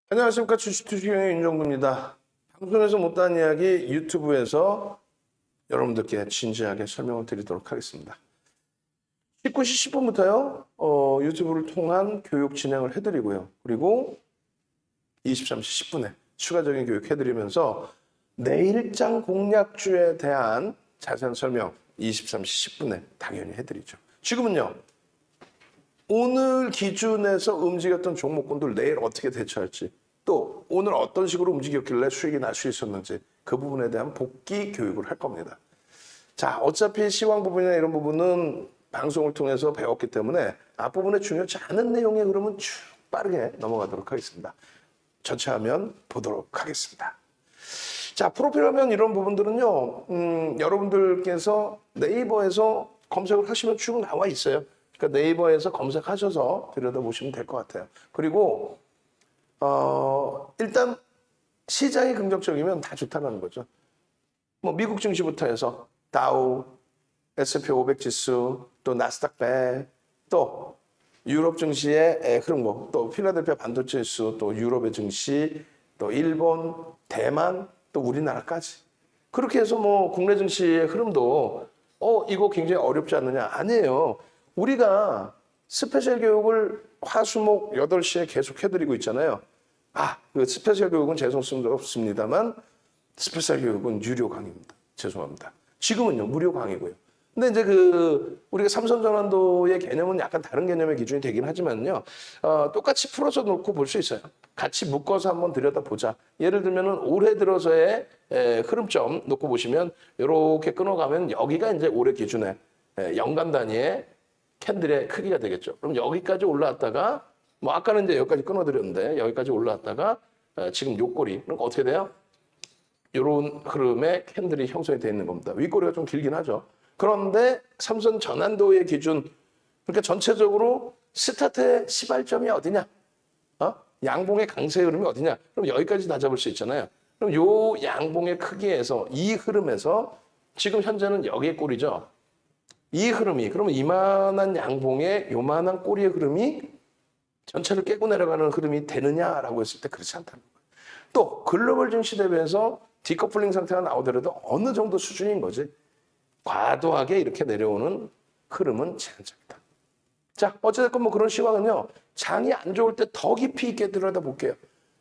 안녕하십니까. 주식투자의 윤정구입니다. 방송에서 못다한 이야기 유튜브에서 여러분들께 진지하게 설명을 드리도록 하겠습니다. 19시 10분부터요. 유튜브를 통한 교육 진행을 해드리고요. 그리고 23시 10분에 추가적인 교육 해드리면서 내일장 공략주에 대한 자세한 설명 23시 10분에 당연히 해드리죠. 지금은요. 오늘 기준에서 움직였던 종목군들 내일 어떻게 대처할지, 또 오늘 어떤 식으로 움직였길래 수익이 날 수 있었는지 그 부분에 대한 복귀 교육을 할 겁니다. 자, 어차피 시황 부분이나 이런 부분은 방송을 통해서 배웠기 때문에 앞부분에 중요치 않은 내용의 흐름은 쭉 빠르게 넘어가도록 하겠습니다. 전체 화면 보도록 하겠습니다. 자, 프로필 화면 이런 부분들은요, 여러분들께서 네이버에서 검색을 하시면 쭉 나와 있어요. 그러니까 네이버에서 검색하셔서 들여다보시면 될 것 같아요. 그리고 일단 시장이 긍정적이면 다 좋다는 거죠. 뭐 미국 증시부터 해서 다우, S&P 500 지수, 또 나스닥 100, 또 유럽 증시의 흐름, 또 필라델피아 반도체 지수, 또 유럽의 증시, 또 일본, 대만, 또 우리나라까지. 그렇게 해서 뭐 국내 증시의 흐름도 이거 굉장히 어렵지 않느냐? 아니에요. 우리가 스페셜 교육을 화수목 8시에 계속 해드리고 있잖아요. 그 스페셜 교육은 죄송스럽습니다. 없습니다만 스페셜 교육은 유료 강의입니다. 죄송합니다. 지금은요, 무료 강의고요. 근데 이제 우리가 삼선 전환도의 개념은 약간 다른 개념의 기준이 되긴 하지만요, 똑같이 풀어서 놓고 볼 수 있어요. 같이 묶어서 한번 들여다보자. 예를 들면은 올해 들어서의 흐름점 놓고 보시면 이렇게 끊어가면 여기가 이제 올해 기준의 연간 단위의 캔들의 크기가 되겠죠. 그럼 여기까지 올라왔다가 뭐 아까는 이제 여기까지 끊어드렸는데 여기까지 올라왔다가 지금 요 꼬리 그럼 어떻게 돼요? 이런 흐름의 캔들이 형성이 되어 있는 겁니다. 윗꼬리가 좀 길긴 하죠. 그런데 삼선 전환도의 기준, 그러니까 전체적으로 스타트의 시발점이 어디냐? 양봉의 강세 흐름이 어디냐? 그럼 여기까지 다 잡을 수 있잖아요. 그럼 요 양봉의 크기에서 이 흐름에서 지금 현재는 여기의 꼬리죠. 이 흐름이, 그러면 이만한 양봉의 요만한 꼬리의 흐름이 전체를 깨고 내려가는 흐름이 되느냐라고 했을 때 그렇지 않다는 거예요. 또 글로벌 증시 대비해서 디커플링 상태가 나오더라도 어느 정도 수준인 거지. 과도하게 이렇게 내려오는 흐름은 제한적이다. 자, 어쨌든 뭐 그런 시황은요. 장이 안 좋을 때 더 깊이 있게 들여다볼게요.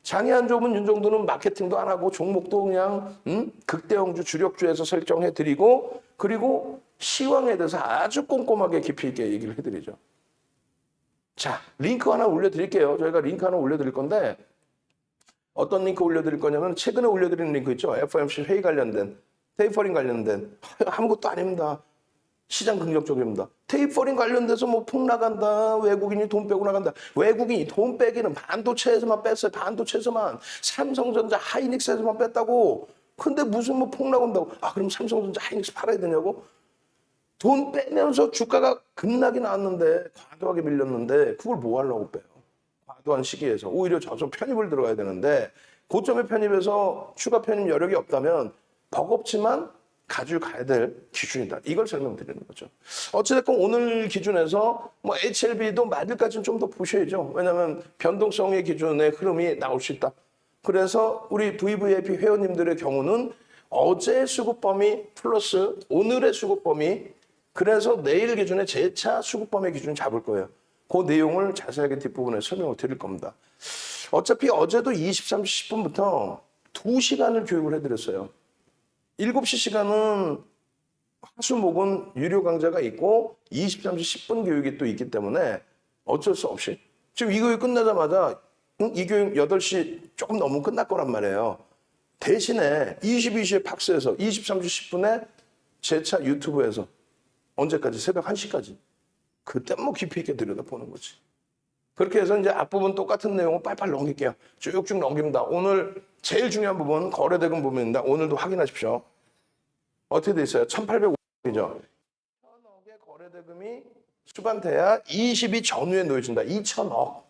장이 안 좋으면 윤 정도는 마케팅도 안 하고 종목도 그냥 극대형주 주력주에서 설정해드리고, 그리고 시황에 대해서 아주 꼼꼼하게 깊이 있게 얘기를 해드리죠. 자, 링크 하나 올려드릴게요. 저희가 링크 하나 올려드릴 건데 어떤 링크 올려드릴 거냐면 최근에 올려드리는 링크 있죠. FOMC 회의 관련된, 테이퍼링 관련된. 아무것도 아닙니다. 시장 긍정적입니다. 테이퍼링 관련돼서 뭐 폭락한다. 외국인이 돈 빼고 나간다. 외국인이 돈 빼기는 반도체에서만 뺐어요. 반도체에서만. 삼성전자, 하이닉스에서만 뺐다고. 근데 무슨 뭐 폭락 온다고. 그럼 삼성전자, 하이닉스 팔아야 되냐고? 돈 빼면서 주가가 급락이 나왔는데, 과도하게 밀렸는데 그걸 뭐 하려고 빼요? 과도한 시기에서. 오히려 저점 편입을 들어가야 되는데 고점에 편입해서 추가 편입 여력이 없다면 버겁지만 가져가야 될 기준이다. 이걸 설명드리는 거죠. 어찌됐건 오늘 기준에서 뭐 HLB도 말일까지는 좀 더 보셔야죠. 왜냐하면 변동성의 기준의 흐름이 나올 수 있다. 그래서 우리 VVIP 회원님들의 경우는 어제 수급 범위 플러스 오늘의 수급 범위, 그래서 내일 기준에 재차 수급 범위 기준 잡을 거예요. 그 내용을 자세하게 뒷부분에 설명을 드릴 겁니다. 어차피 어제도 23시 10분부터 2시간을 교육을 해드렸어요. 7시 시간은 화수목은 유료 강좌가 있고 23시 10분 교육이 또 있기 때문에 어쩔 수 없이 지금 이 교육 끝나자마자 이 교육 8시 조금 넘으면 끝날 거란 말이에요. 대신에 22시에 팍스에서 23시 10분에 재차 유튜브에서 언제까지? 새벽 1시까지. 그때 뭐 깊이 있게 들여다보는 거지. 그렇게 해서 이제 앞부분 똑같은 내용을 빨빨 넘길게요. 쭉쭉 넘깁니다. 오늘 제일 중요한 부분 거래대금 부분입니다. 오늘도 확인하십시오. 어떻게 돼 있어요? 1,850이죠. 1,000억의 거래대금이 수반돼야 20이 전후에 놓여진다. 2,000억.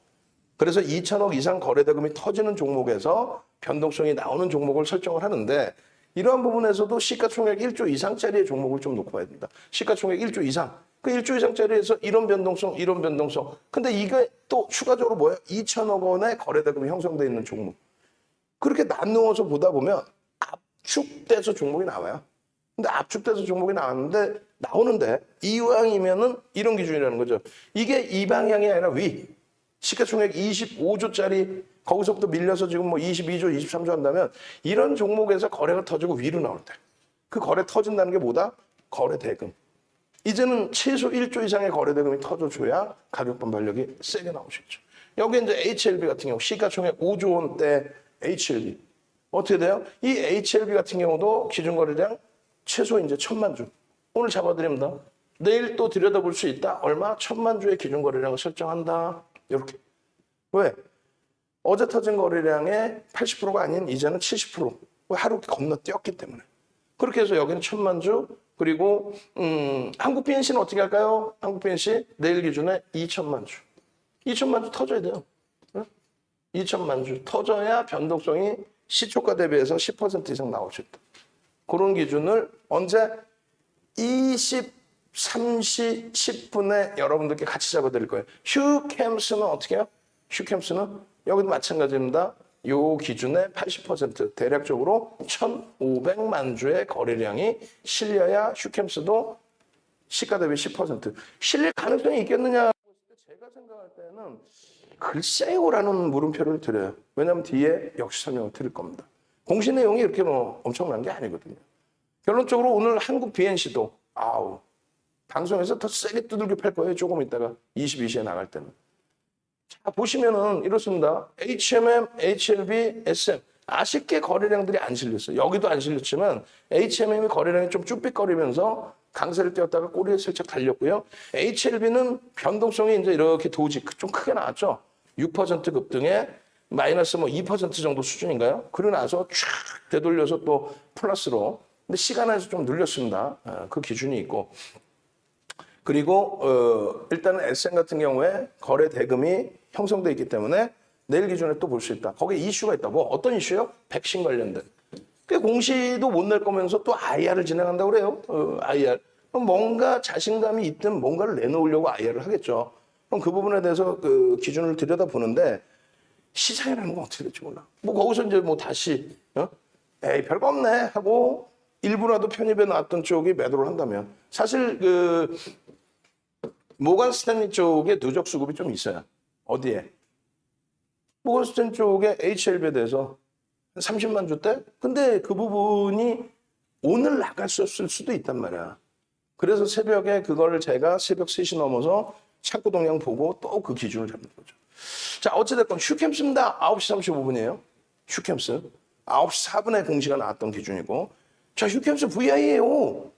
그래서 2,000억 이상 거래대금이 터지는 종목에서 변동성이 나오는 종목을 설정을 하는데 이러한 부분에서도 시가총액 1조 이상짜리의 종목을 좀 놓고 봐야 된다. 시가총액 1조 이상. 그 1조 이상짜리에서 이런 변동성, 이런 변동성. 근데 이게 또 추가적으로 뭐예요? 2천억 원의 거래대금이 형성되어 있는 종목. 그렇게 나누어서 보다 보면 압축돼서 종목이 나와요. 근데 압축돼서 종목이 나오는데 이왕이면은 이런 기준이라는 거죠. 이게 이 방향이 아니라 위. 시가총액 25조짜리 거기서부터 밀려서 지금 뭐 22조, 23조 한다면 이런 종목에서 거래가 터지고 위로 나올 때. 그 거래 터진다는 게 뭐다? 거래 대금. 이제는 최소 1조 이상의 거래 대금이 터져줘야 가격 반발력이 세게 나올 수 있죠. 여기 이제 HLB 같은 경우 시가총액 5조 원대 HLB. 어떻게 돼요? 이 HLB 같은 경우도 기준 거래량 최소 이제 1,000만 주. 오늘 잡아드립니다. 내일 또 들여다볼 수 있다. 얼마? 1,000만 주의 기준 거래량을 설정한다. 이렇게. 왜? 어제 터진 거래량의 80%가 아닌 이제는 70%. 왜? 하루 건너뛰었기 때문에. 그렇게 해서 여기는 1,000만 주. 그리고 한국 PNC는 어떻게 할까요? 한국 PNC 내일 기준에 2,000만 주. 2,000만 주 터져야 돼요. 2,000만 주 터져야 변동성이 시초가 대비해서 10% 이상 나올 수 있다. 그런 기준을 언제? 23시 10분에 여러분들께 같이 잡아드릴 거예요. 휴캠스는 어떻게 해요? 휴캠스는 여기도 마찬가지입니다. 요 기준의 80% 대략적으로 1,500만 주의 거래량이 실려야 휴캠스도 시가 대비 10% 실릴 가능성이 있겠느냐? 제가 생각할 때는 글쎄요라는 물음표를 드려요. 왜냐하면 뒤에 역시 설명을 드릴 겁니다. 공시 내용이 이렇게 뭐 엄청난 게 아니거든요. 결론적으로 오늘 한국 BNC도 방송에서 더 세게 두들겨 팰 거예요. 조금 있다가 22시에 나갈 때는. 자, 보시면은 이렇습니다. HMM, HLB, SM. 아쉽게 거래량들이 안 실렸어요. 여기도 안 실렸지만 HMM이 거래량이 좀 쭈삣거리면서 강세를 띄웠다가 꼬리에 살짝 달렸고요. HLB는 변동성이 이제 이렇게 도지 좀 크게 나왔죠. 6% 급등에 마이너스 뭐 2% 정도 수준인가요? 그러고 나서 쫙 되돌려서 또 플러스로. 근데 시간에서 좀 늘렸습니다. 그 기준이 있고. 그리고 일단은 SM 같은 경우에 거래 대금이 형성돼 있기 때문에 내일 기준에 또 볼 수 있다. 거기에 이슈가 있다고. 어떤 이슈요? 백신 관련된. 그 공시도 못 낼 거면서 또 IR을 진행한다고 그래요. IR. 그럼 뭔가 자신감이 있든 뭔가를 내놓으려고 IR을 하겠죠. 그럼 그 부분에 대해서 그 기준을 들여다보는데 시장이라는 건 어떻게 될지 몰라. 뭐 거기서 이제 뭐 다시 에이 별거 없네 하고 일부라도 편입해 놨던 쪽이 매도를 한다면 사실 그 모건 스탠리 쪽에 누적 수급이 좀 있어요. 어디에? 모건 스탠리 쪽에 HLB에 대해서 30만 주대? 근데 그 부분이 오늘 나갔었을 수도 있단 말이야. 그래서 새벽에 그걸 제가 새벽 3시 넘어서 창고 동향 보고 또 그 기준을 잡는 거죠. 자, 어찌됐건 휴캠스입니다. 9시 35분이에요. 휴캠스. 9시 4분에 공시가 나왔던 기준이고. 자, 휴캠스 VI예요.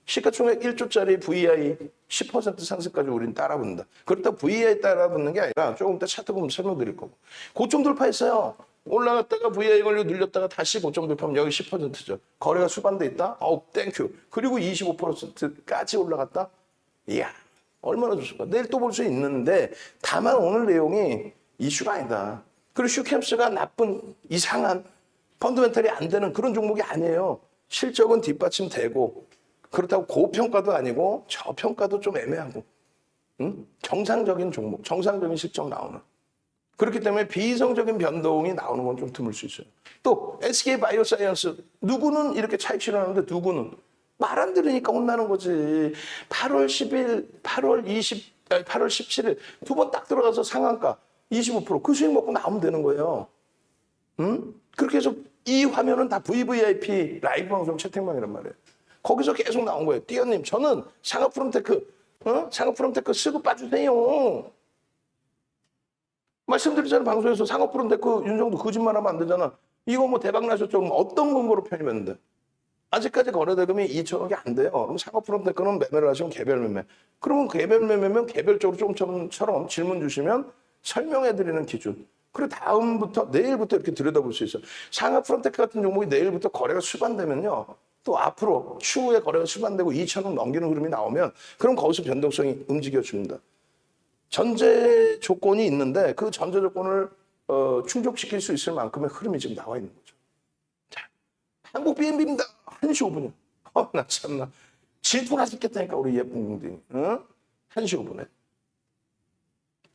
시가총액 1조짜리 VI 10% 상승까지 우리는 따라붙는다. 그렇다고 VI 따라붙는 게 아니라 조금 이따 차트 보면 설명드릴 거고. 고점 돌파했어요. 올라갔다가 VI 걸려 눌렸다가 다시 고점 돌파하면 여기 10%죠. 거래가 수반돼 있다? 땡큐. 그리고 25%까지 올라갔다? 이야, 얼마나 좋습니까? 내일 또 볼 수 있는데 다만 오늘 내용이 이슈가 아니다. 그리고 슈캠스가 나쁜, 이상한, 펀더멘탈이 안 되는 그런 종목이 아니에요. 실적은 뒷받침되고 그렇다고 고평가도 아니고 저평가도 좀 애매하고 정상적인 종목, 정상적인 실적 나오는. 그렇기 때문에 비이성적인 변동이 나오는 건 좀 드물 수 있어요. 또 SK 바이오사이언스 누구는 이렇게 차익 실현하는데 누구는 말 안 들으니까 혼나는 거지. 8월 10일, 8월 17일 두 번 딱 들어가서 상한가 25%그 수익 먹고 나오면 되는 거예요. 그렇게 해서 이 화면은 다 VVIP 라이브 방송 채팅방이란 말이에요. 거기서 계속 나온 거예요. 띠어님, 저는 상업프롬테크, 상업프롬테크 쓰고 빠주세요. 말씀드리잖아요. 방송에서 상업프롬테크 윤정도 거짓말하면 안 되잖아. 이거 뭐 대박 나셨죠? 그럼 어떤 근거로 편입했는데? 아직까지 거래대금이 2천억이 안 돼요. 그럼 상업프롬테크는 매매를 하시면 개별 매매. 그러면 개별 매매면 개별적으로 좀처럼 질문 주시면 설명해드리는 기준. 그리고 다음부터 내일부터 이렇게 들여다볼 수 있어요. 상업프롬테크 같은 종목이 내일부터 거래가 수반되면요. 또 앞으로 추후에 거래가 수반되고 2천억 넘기는 흐름이 나오면 그럼 거기서 변동성이 움직여줍니다. 전제 조건이 있는데 그 전제 조건을 충족시킬 수 있을 만큼의 흐름이 지금 나와 있는 거죠. 자, 한국 BNB입니다. 1시 5분이요. 나 참나. 질투나 죽겠다니까, 우리 예쁜 공들이. 응? 1시 5분에.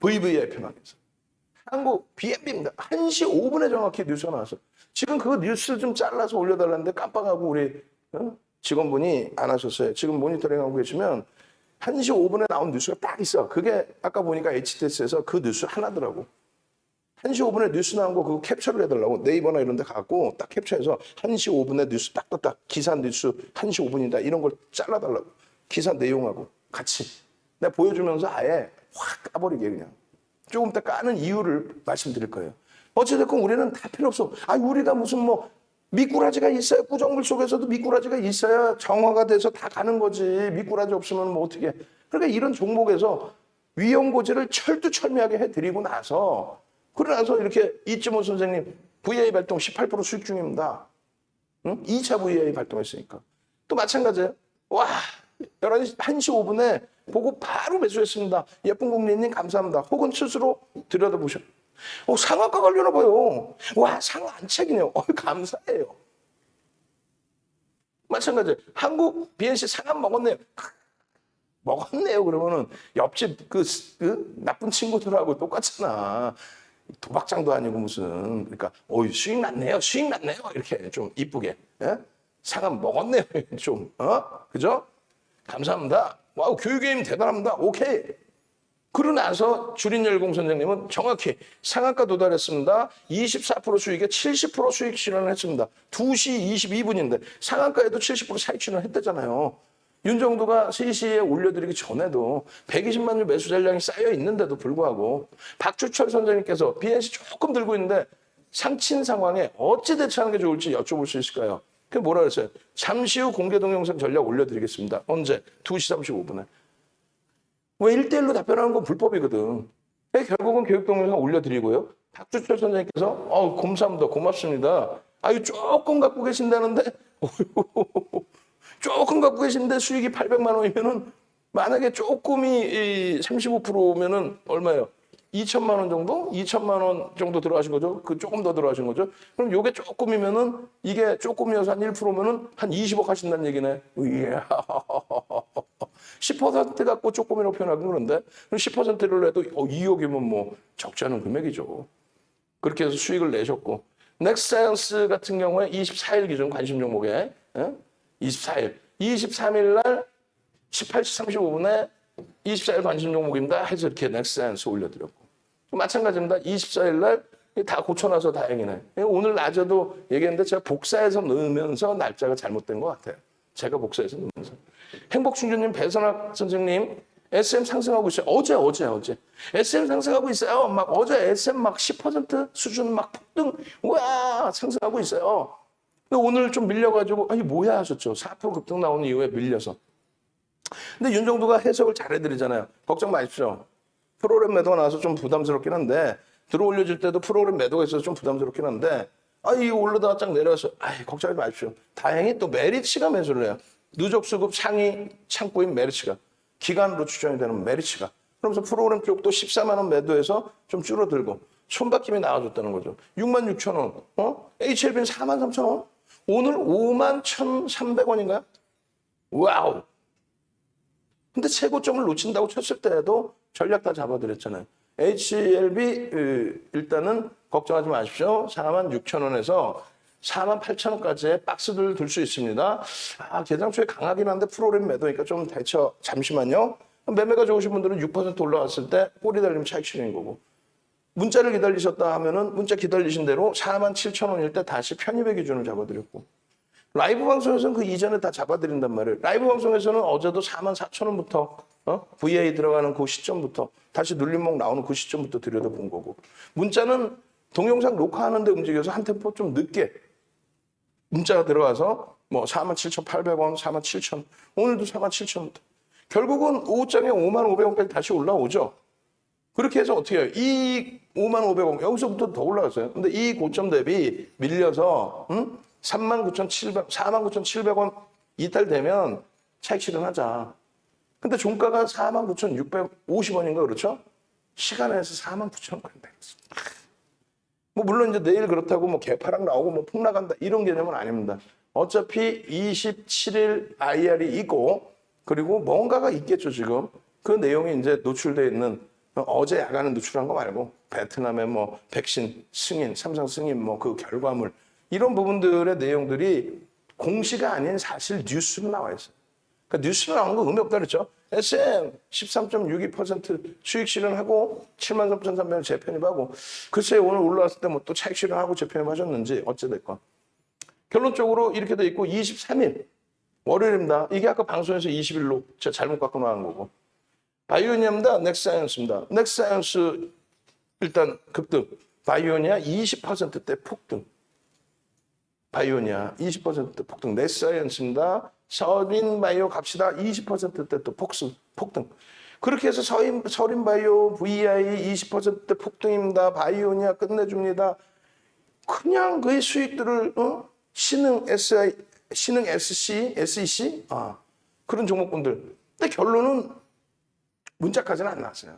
VVIP 방에서. 한국 BNB입니다. 1시 5분에 정확히 뉴스가 나왔어. 지금 그 뉴스 좀 잘라서 올려달라는데 깜빡하고 우리 직원분이 안 하셨어요. 지금 모니터링하고 계시면 1시 5분에 나온 뉴스가 딱 있어. 그게 아까 보니까 HTS에서 그 뉴스 하나더라고. 1시 5분에 뉴스 나온 거 그거 캡처를 해달라고. 네이버나 이런 데 갖고 딱 캡처해서 1시 5분에 뉴스 딱딱딱 기사 뉴스 1시 5분이다 이런 걸 잘라달라고. 기사 내용하고 같이. 내가 보여주면서 아예 확 까버리게 그냥. 조금 이따 까는 이유를 말씀드릴 거예요. 어찌됐건 우리는 다 필요 없어. 우리가 무슨 뭐 미꾸라지가 있어야 구정물 속에서도 미꾸라지가 있어야 정화가 돼서 다 가는 거지. 미꾸라지 없으면 뭐 어떻게. 그러니까 이런 종목에서 위험고지를 철두철미하게 해드리고 나서 그러고 나서 이렇게 이쯤호 선생님 VA 발동 18% 수익 중입니다. 응? 2차 VA 발동했으니까. 또 마찬가지예요. 와 1시 5분에 보고 바로 매수했습니다. 예쁜 국민님 감사합니다. 혹은 스스로 들여다보셔. 상한가 걸려나 봐요. 와 상한 안착이네요. 감사해요. 마찬가지. 한국 BNC 상한 먹었네요. 먹었네요. 그러면은 옆집 그 나쁜 친구들하고 똑같잖아. 도박장도 아니고 무슨. 그러니까 수익 났네요. 수익 났네요. 이렇게 좀 이쁘게. 예? 상한 먹었네요. 좀. 그죠? 감사합니다. 와우, 교육의 힘 대단합니다. 오케이. 그러고 나서 주린열공 선생님은 정확히 상한가 도달했습니다. 24% 수익에 70% 수익 실현을 했습니다. 2시 22분인데 상한가에도 70% 사익 실현을 했다잖아요. 윤정도가 3시에 올려드리기 전에도 120만 주 매수 잔량이 쌓여 있는데도 불구하고 박주철 선생님께서 BNC 조금 들고 있는데 상친 상황에 어찌 대처하는 게 좋을지 여쭤볼 수 있을까요? 그게 뭐라 그랬어요? 잠시 후 공개 동영상 전략 올려드리겠습니다. 언제? 2시 35분에. 왜 1대1로 답변하는 건 불법이거든. 결국은 교육 동영상 올려드리고요. 박주철 선생님께서 감사합니다. 고맙습니다. 조금 갖고 계신다는데 조금 갖고 계신데 수익이 800만 원이면은 만약에 조금이 35%면은 얼마예요? 2천만 원 정도? 2천만 원 정도 들어가신 거죠? 그 조금 더 들어가신 거죠? 그럼 요게 조금이면은 이게 조금이어서 한 1%면은 한 20억 하신다는 얘기네. 이야. 10% 갖고 조금이라고 표현하긴 그런데 10%를 해도 2억이면 뭐 적지 않은 금액이죠. 그렇게 해서 수익을 내셨고 넥스사이언스 같은 경우에 24일 기준 관심 종목에 24일, 23일 날 18시 35분에 24일 관심 종목입니다. 해서 이렇게 넥스사이언스 올려드렸고 마찬가지입니다. 24일 날 다 고쳐놔서 다행이네. 오늘 낮에도 얘기했는데 제가 복사해서 넣으면서 날짜가 잘못된 것 같아요. 제가 복사해서 넣으면서. 행복충주님, 배선학 선생님, SM 상승하고 있어요. 어제. SM 상승하고 있어요. 막 어제 SM 막 10% 수준 막 폭등, 우와, 상승하고 있어요. 근데 오늘 좀 밀려가지고, 뭐야 하셨죠. 4% 급등 나오는 이후에 밀려서. 근데 윤정도가 해석을 잘해드리잖아요. 걱정 마십시오. 프로그램 매도가 나와서 좀 부담스럽긴 한데, 들어 올려줄 때도 프로그램 매도가 있어서 좀 부담스럽긴 한데, 이거 올라다가 쫙 내려와서, 걱정하지 마십시오. 다행히 또 메리츠가 매수를 해요. 누적수급 상위 창고인 메리츠가. 기간으로 추정이 되는 메리츠가. 그러면서 프로그램 쪽도 14만 원 매도해서 좀 줄어들고, 손바뀜이 나와줬다는 거죠. 6만 6천 원. HLB는 4만 3천 원. 오늘 5만 1,300원인가요? 와우. 근데 최고점을 놓친다고 쳤을 때에도 전략 다 잡아드렸잖아요. HLB 일단은 걱정하지 마십시오. 4만 6천 원에서 4만 8천 원까지의 박스들 둘 수 있습니다. 계장초에 강하긴 한데 프로그램 매도니까 좀 대처 잠시만요. 매매가 좋으신 분들은 6% 올라왔을 때 꼬리 달리면 차익 실현인 거고. 문자를 기다리셨다 하면은 문자 기다리신 대로 4만 7천 원일 때 다시 편입의 기준을 잡아드렸고. 라이브 방송에서는 그 이전에 다 잡아드린단 말이에요. 라이브 방송에서는 어제도 4만 4천 원부터 VA 들어가는 그 시점부터 다시 눌림목 나오는 그 시점부터 들여다본 거고. 문자는 동영상 녹화하는데 움직여서 한 템포 좀 늦게 문자가 들어가서 뭐 4만 7,800원, 4만 7천 오늘도 4만 7천 원. 결국은 오후장에 5만 500원까지 다시 올라오죠. 그렇게 해서 어떻게 해요? 이 5만 500원 여기서부터 더 올라갔어요. 근데 이 고점 대비 밀려서 49,700원 이탈되면 차익 실현하자. 근데 종가가 49,650원인가 그렇죠? 시간에서 49,000원까지 내렸어. 뭐 물론 이제 내일 그렇다고 뭐 개파락 나오고 뭐 폭락한다 이런 개념은 아닙니다. 어차피 27일 IR이 있고 그리고 뭔가가 있겠죠 지금. 그 내용이 이제 노출되어 있는 어제 야간에 노출한 거 말고 베트남의 뭐 백신 승인, 삼성 승인 뭐 그 결과물 이런 부분들의 내용들이 공시가 아닌 사실 뉴스로 나와 있어요. 그러니까 뉴스로 나온 거 의미 없다 그랬죠. SM 13.62% 수익 실현하고 73,300원 재편입하고 글쎄 오늘 올라왔을 때 뭐 또 차익 실현하고 재편입하셨는지 어찌됐건 결론적으로 이렇게 돼 있고 23일 월요일입니다. 이게 아까 방송에서 20일로 제가 잘못 갖고 나간 거고 바이오니아입니다. 넥사이언스입니다. 넥사이언스 일단 급등 바이오니아 20%대 폭등 바이오니아 20%대 폭등 넥사이언스입니다. 서린바이오 갑시다. 20%대 또 폭등. 그렇게 해서 서린바이오 VI 20%대 폭등입니다. 바이오니아 끝내줍니다. 그냥 그의 수익들을 신흥 SC, SEC 그런 종목군들. 근데 결론은 문자까지는 안 나왔어요.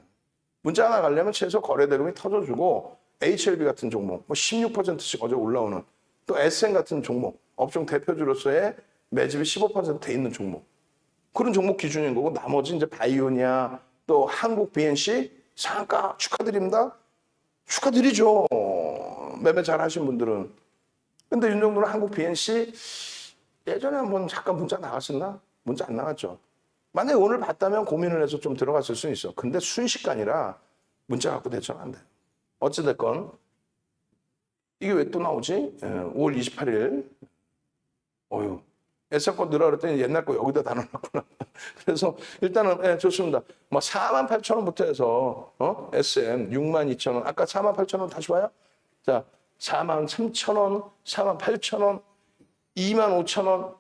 문자 하나 가려면 최소 거래대금이 터져주고 HLB 같은 종목, 뭐 16%씩 어제 올라오는 또 SN 같은 종목, 업종 대표주로서의 매집이 15%돼 있는 종목. 그런 종목 기준인 거고 나머지 이제 바이오니아 또 한국 BNC 상한가 축하드립니다. 축하드리죠. 매매 잘 하신 분들은. 근데 윤 정도는 한국 BNC 예전에 한번 잠깐 문자 나갔었나? 문자 안 나갔죠. 만약에 오늘 봤다면 고민을 해서 좀 들어갔을 수 있어. 근데 순식간이라 문자 갖고 대처는 안 돼요. 어찌됐건 이게 왜 또 나오지? 5월 28일. 어휴. 애써 거 넣으라 그랬더니 옛날 거 여기다 다 넣어놨구나. 그래서 일단은 좋습니다. 뭐 48,000원부터 해서 SM 62,000원. 아까 48,000원 다시 봐요. 자, 43,000원, 48,000원, 25,000원,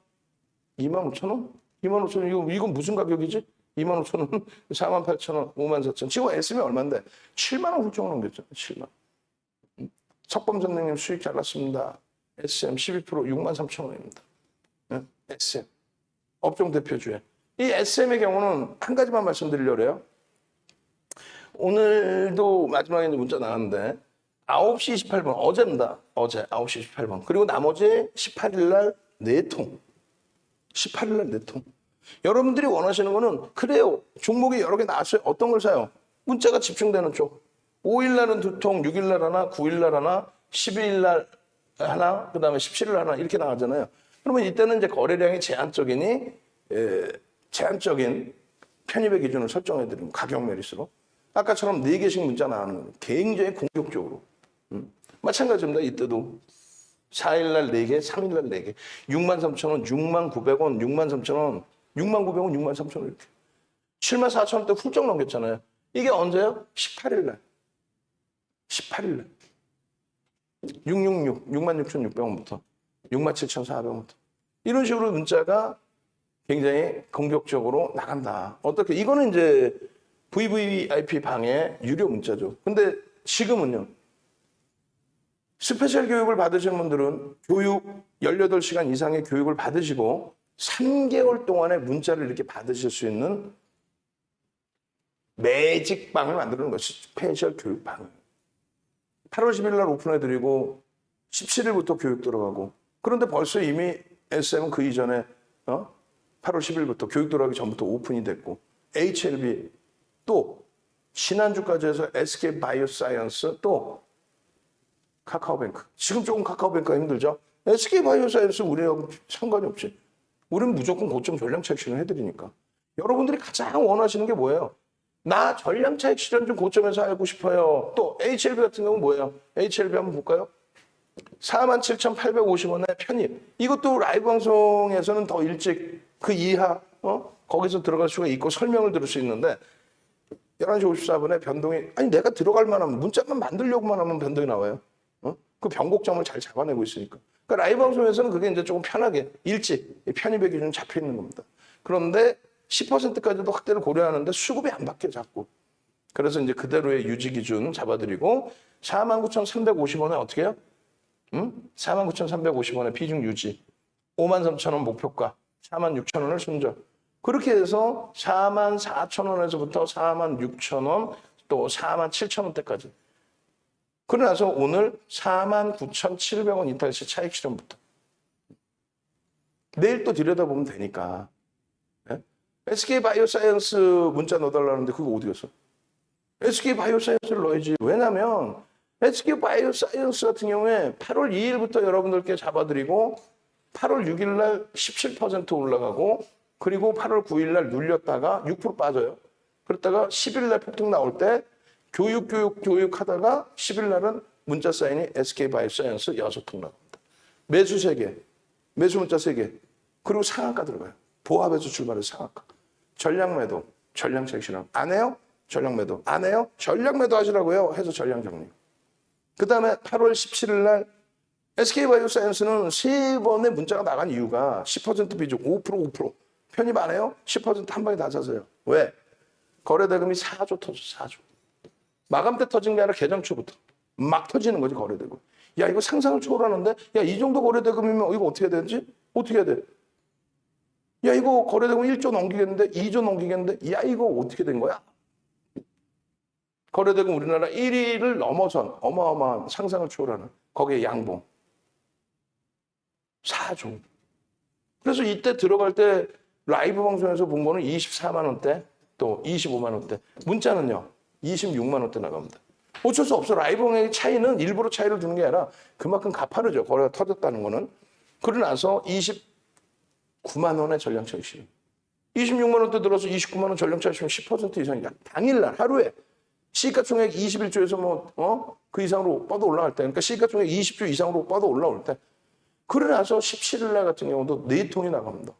25,000원? 25,000원 이건 무슨 가격이지? 25,000원, 48,000원, 54,000원. 지금 SM이 얼마인데? 7만 원 훌쩍 넘겼죠. 7만. 석범 선생님 수익 잘났습니다. SM 12% 63,000원입니다. SM. 업종 대표주에. 이 SM의 경우는 한 가지만 말씀드리려고 해요. 오늘도 마지막에 문자 나왔는데 9시 28분 어제입니다. 어제 9시 28분. 그리고 나머지 18일 날 4통. 18일 날 4통. 여러분들이 원하시는 거는 그래요. 종목이 여러 개 나왔어요. 어떤 걸 사요? 문자가 집중되는 쪽. 5일 날은 2통, 6일 날 하나, 9일 날 하나, 12일 날 하나, 그 다음에 17일 날 하나 이렇게 나가잖아요. 그러면 이때는 이제 거래량이 제한적인 편입의 기준을 설정해 드리면 가격 메리스로 아까처럼 4개씩 문자 나가는 거예요. 굉장히 공격적으로. 마찬가지입니다. 이때도 4일 날 4개, 3일 날 4개. 63,000원, 69,000원, 63,000원, 69,000원, 63,000원 이렇게. 74,000원대 훌쩍 넘겼잖아요. 이게 언제요? 18일 날. 18일 날. 666, 66,600원부터 67,400원부터. 이런 식으로 문자가 굉장히 공격적으로 나간다. 어떻게? 이거는 이제 VVIP 방의 유료 문자죠. 근데 지금은요. 스페셜 교육을 받으시는 분들은 교육 18시간 이상의 교육을 받으시고 3개월 동안의 문자를 이렇게 받으실 수 있는 매직방을 만드는 것이 스페셜 교육방이에요. 8월 10일 날 오픈해드리고 17일부터 교육 들어가고 그런데 벌써 이미 SM은 그 이전에 8월 10일부터 교육 들어가기 전부터 오픈이 됐고 HLB 또 지난주까지 해서 SK 바이오사이언스 또 카카오뱅크. 지금 조금 카카오뱅크가 힘들죠. SK 바이오사이언스 우리하고 상관이 없지. 우리는 무조건 고점 전량 차익 실현 해드리니까. 여러분들이 가장 원하시는 게 뭐예요? 나 전량 차익 실현 좀 고점에서 알고 싶어요. 또 HLB 같은 경우는 뭐예요? HLB 한번 볼까요? 47,850원의 편입. 이것도 라이브 방송에서는 더 일찍 그 이하 거기서 들어갈 수가 있고 설명을 들을 수 있는데 11시 54분에 변동이 아니 내가 들어갈 만하면 문자만 만들려고만 하면 변동이 나와요. 그 변곡점을 잘 잡아내고 있으니까. 그러니까 라이브 방송에서는 그게 이제 조금 편하게 일찍 편입의 기준 잡혀 있는 겁니다. 그런데 10%까지도 확대를 고려하는데 수급이 안 바뀌어 자꾸. 그래서 이제 그대로의 유지 기준 잡아드리고 49,350원에 어떻게 해요? 49,350원에 비중 유지. 53,000원 목표가 46,000원을 순절. 그렇게 해서 44,000원에서부터 46,000원 또 47,000원대까지. 그러고 나서 오늘 49,700원 이탈시 차익 실현부터. 내일 또 들여다보면 되니까. 예? SK 바이오사이언스 문자 넣어달라는데 그거 어디 갔어? SK 바이오사이언스를 넣어야지. 왜냐면 SK 바이오사이언스 같은 경우에 8월 2일부터 여러분들께 잡아드리고 8월 6일 날 17% 올라가고 그리고 8월 9일 날 눌렸다가 6% 빠져요. 그랬다가 10일 날 폭등 나올 때 교육 하다가 10일 날은 문자 사인이 SK 바이오사이언스 6통 나갑니다. 매수 3개, 매수 문자 3개, 그리고 상한가 들어가요. 보합에서 출발해서 상한가. 전량 매도, 전량 섹시랑 안 해요? 전량 매도. 안 해요? 전량 매도 하시라고요. 해서 전량 정리. 그 다음에 8월 17일 날 SK바이오사이언스는 3번의 문자가 나간 이유가 10% 비중, 5%. 편입 안 해요? 10% 한 방에 다 사세요. 왜? 거래대금이 4조 터졌어, 4조. 마감 때 터진 게 아니라 개장 초부터. 막 터지는 거지, 거래대금. 야, 이거 상상을 초월하는데? 야, 이 정도 거래대금이면 이거 어떻게 해야 되지? 어떻게 해야 돼? 야, 이거 거래대금 1조 넘기겠는데? 2조 넘기겠는데? 야, 이거 어떻게 된 거야? 거래대금 우리나라 1위를 넘어선 어마어마한 상상을 초월하는 거기에 양봉 4조. 그래서 이때 들어갈 때 라이브 방송에서 본 거는 24만 원대 또 25만 원대. 문자는요 26만 원대 나갑니다. 어쩔 수 없어. 라이브 방송의 차이는 일부러 차이를 두는 게 아니라 그만큼 가파르죠. 거래가 터졌다는 거는. 그러고 나서 29만 원의 전량 차익실. 26만 원대 들어서 29만 원 전량 차익이면 10% 이상이야. 당일날 하루에. 시가총액 21조에서 그 이상으로 뻗어 올라갈 때, 그러니까 시가총액 20조 이상으로 뻗어 올라올 때, 그러고 나서 17일 날 같은 경우도 4통이 나갑니다.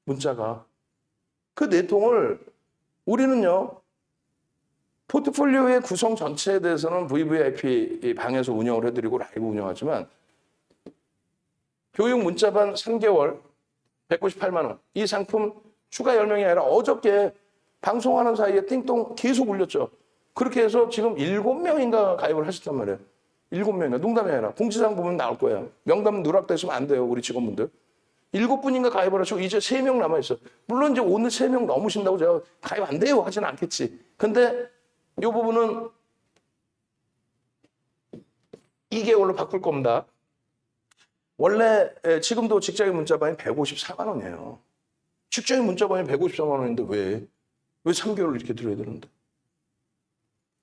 문자가. 그 4통을 우리는요, 포트폴리오의 구성 전체에 대해서는 VVIP 방에서 운영을 해드리고 라이브 운영하지만, 교육 문자반 3개월 198만 원. 이 상품 추가 10명이 아니라 어저께 방송하는 사이에 띵동 계속 울렸죠. 그렇게 해서 지금 7명인가 가입을 하셨단 말이에요. 7명인가. 농담이 아니라. 공지사항 보면 나올 거예요. 명단 누락되시면 안 돼요. 우리 직원분들. 7분인가 가입을 하시고 이제 3명 남아있어요. 물론 이제 오늘 3명 넘으신다고 제가 가입 안 돼요 하진 않겠지. 근데 이 부분은 2개월로 바꿀 겁니다. 원래 지금도 직장인 문자반이 154만 원이에요. 직장인 문자반이 154만 원인데 왜 3개월을 이렇게 들어야 되는데.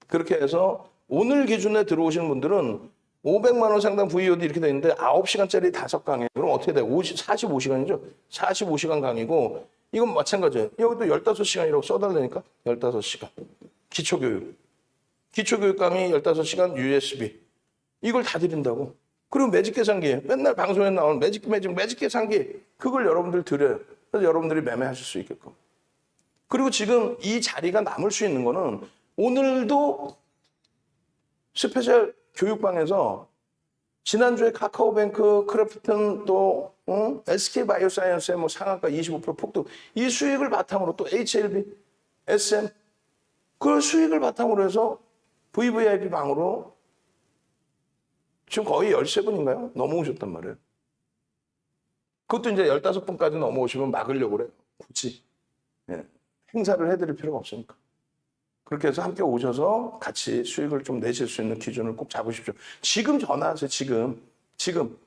그렇게 해서 오늘 기준에 들어오시는 분들은 500만 원 상당 VOD 이렇게 돼 있는데 9시간짜리 5강이에요. 그럼 어떻게 돼요? 45시간이죠? 45시간 강의고 이건 마찬가지예요. 여기도 15시간이라고 써달라니까? 15시간. 기초교육. 기초교육 강의 15시간 USB. 이걸 다 드린다고. 그리고 매직 계산기. 맨날 방송에 나오는 매직 계산기. 그걸 여러분들 드려요. 그래서 여러분들이 매매하실 수 있게끔. 그리고 지금 이 자리가 남을 수 있는 거는 오늘도 스페셜 교육방에서 지난주에 카카오뱅크, 크래프튼 또 SK바이오사이언스의 뭐 상한가 25% 폭등 이 수익을 바탕으로 또 HLB, SM 그 수익을 바탕으로 해서 VVIP 방으로 지금 거의 13분인가요? 넘어오셨단 말이에요. 그것도 이제 15분까지 넘어오시면 막으려고 그래요. 굳이. 예. 행사를 해드릴 필요가 없으니까. 그렇게 해서 함께 오셔서 같이 수익을 좀 내실 수 있는 기준을 꼭 잡으십시오. 지금 전화하세요. 지금.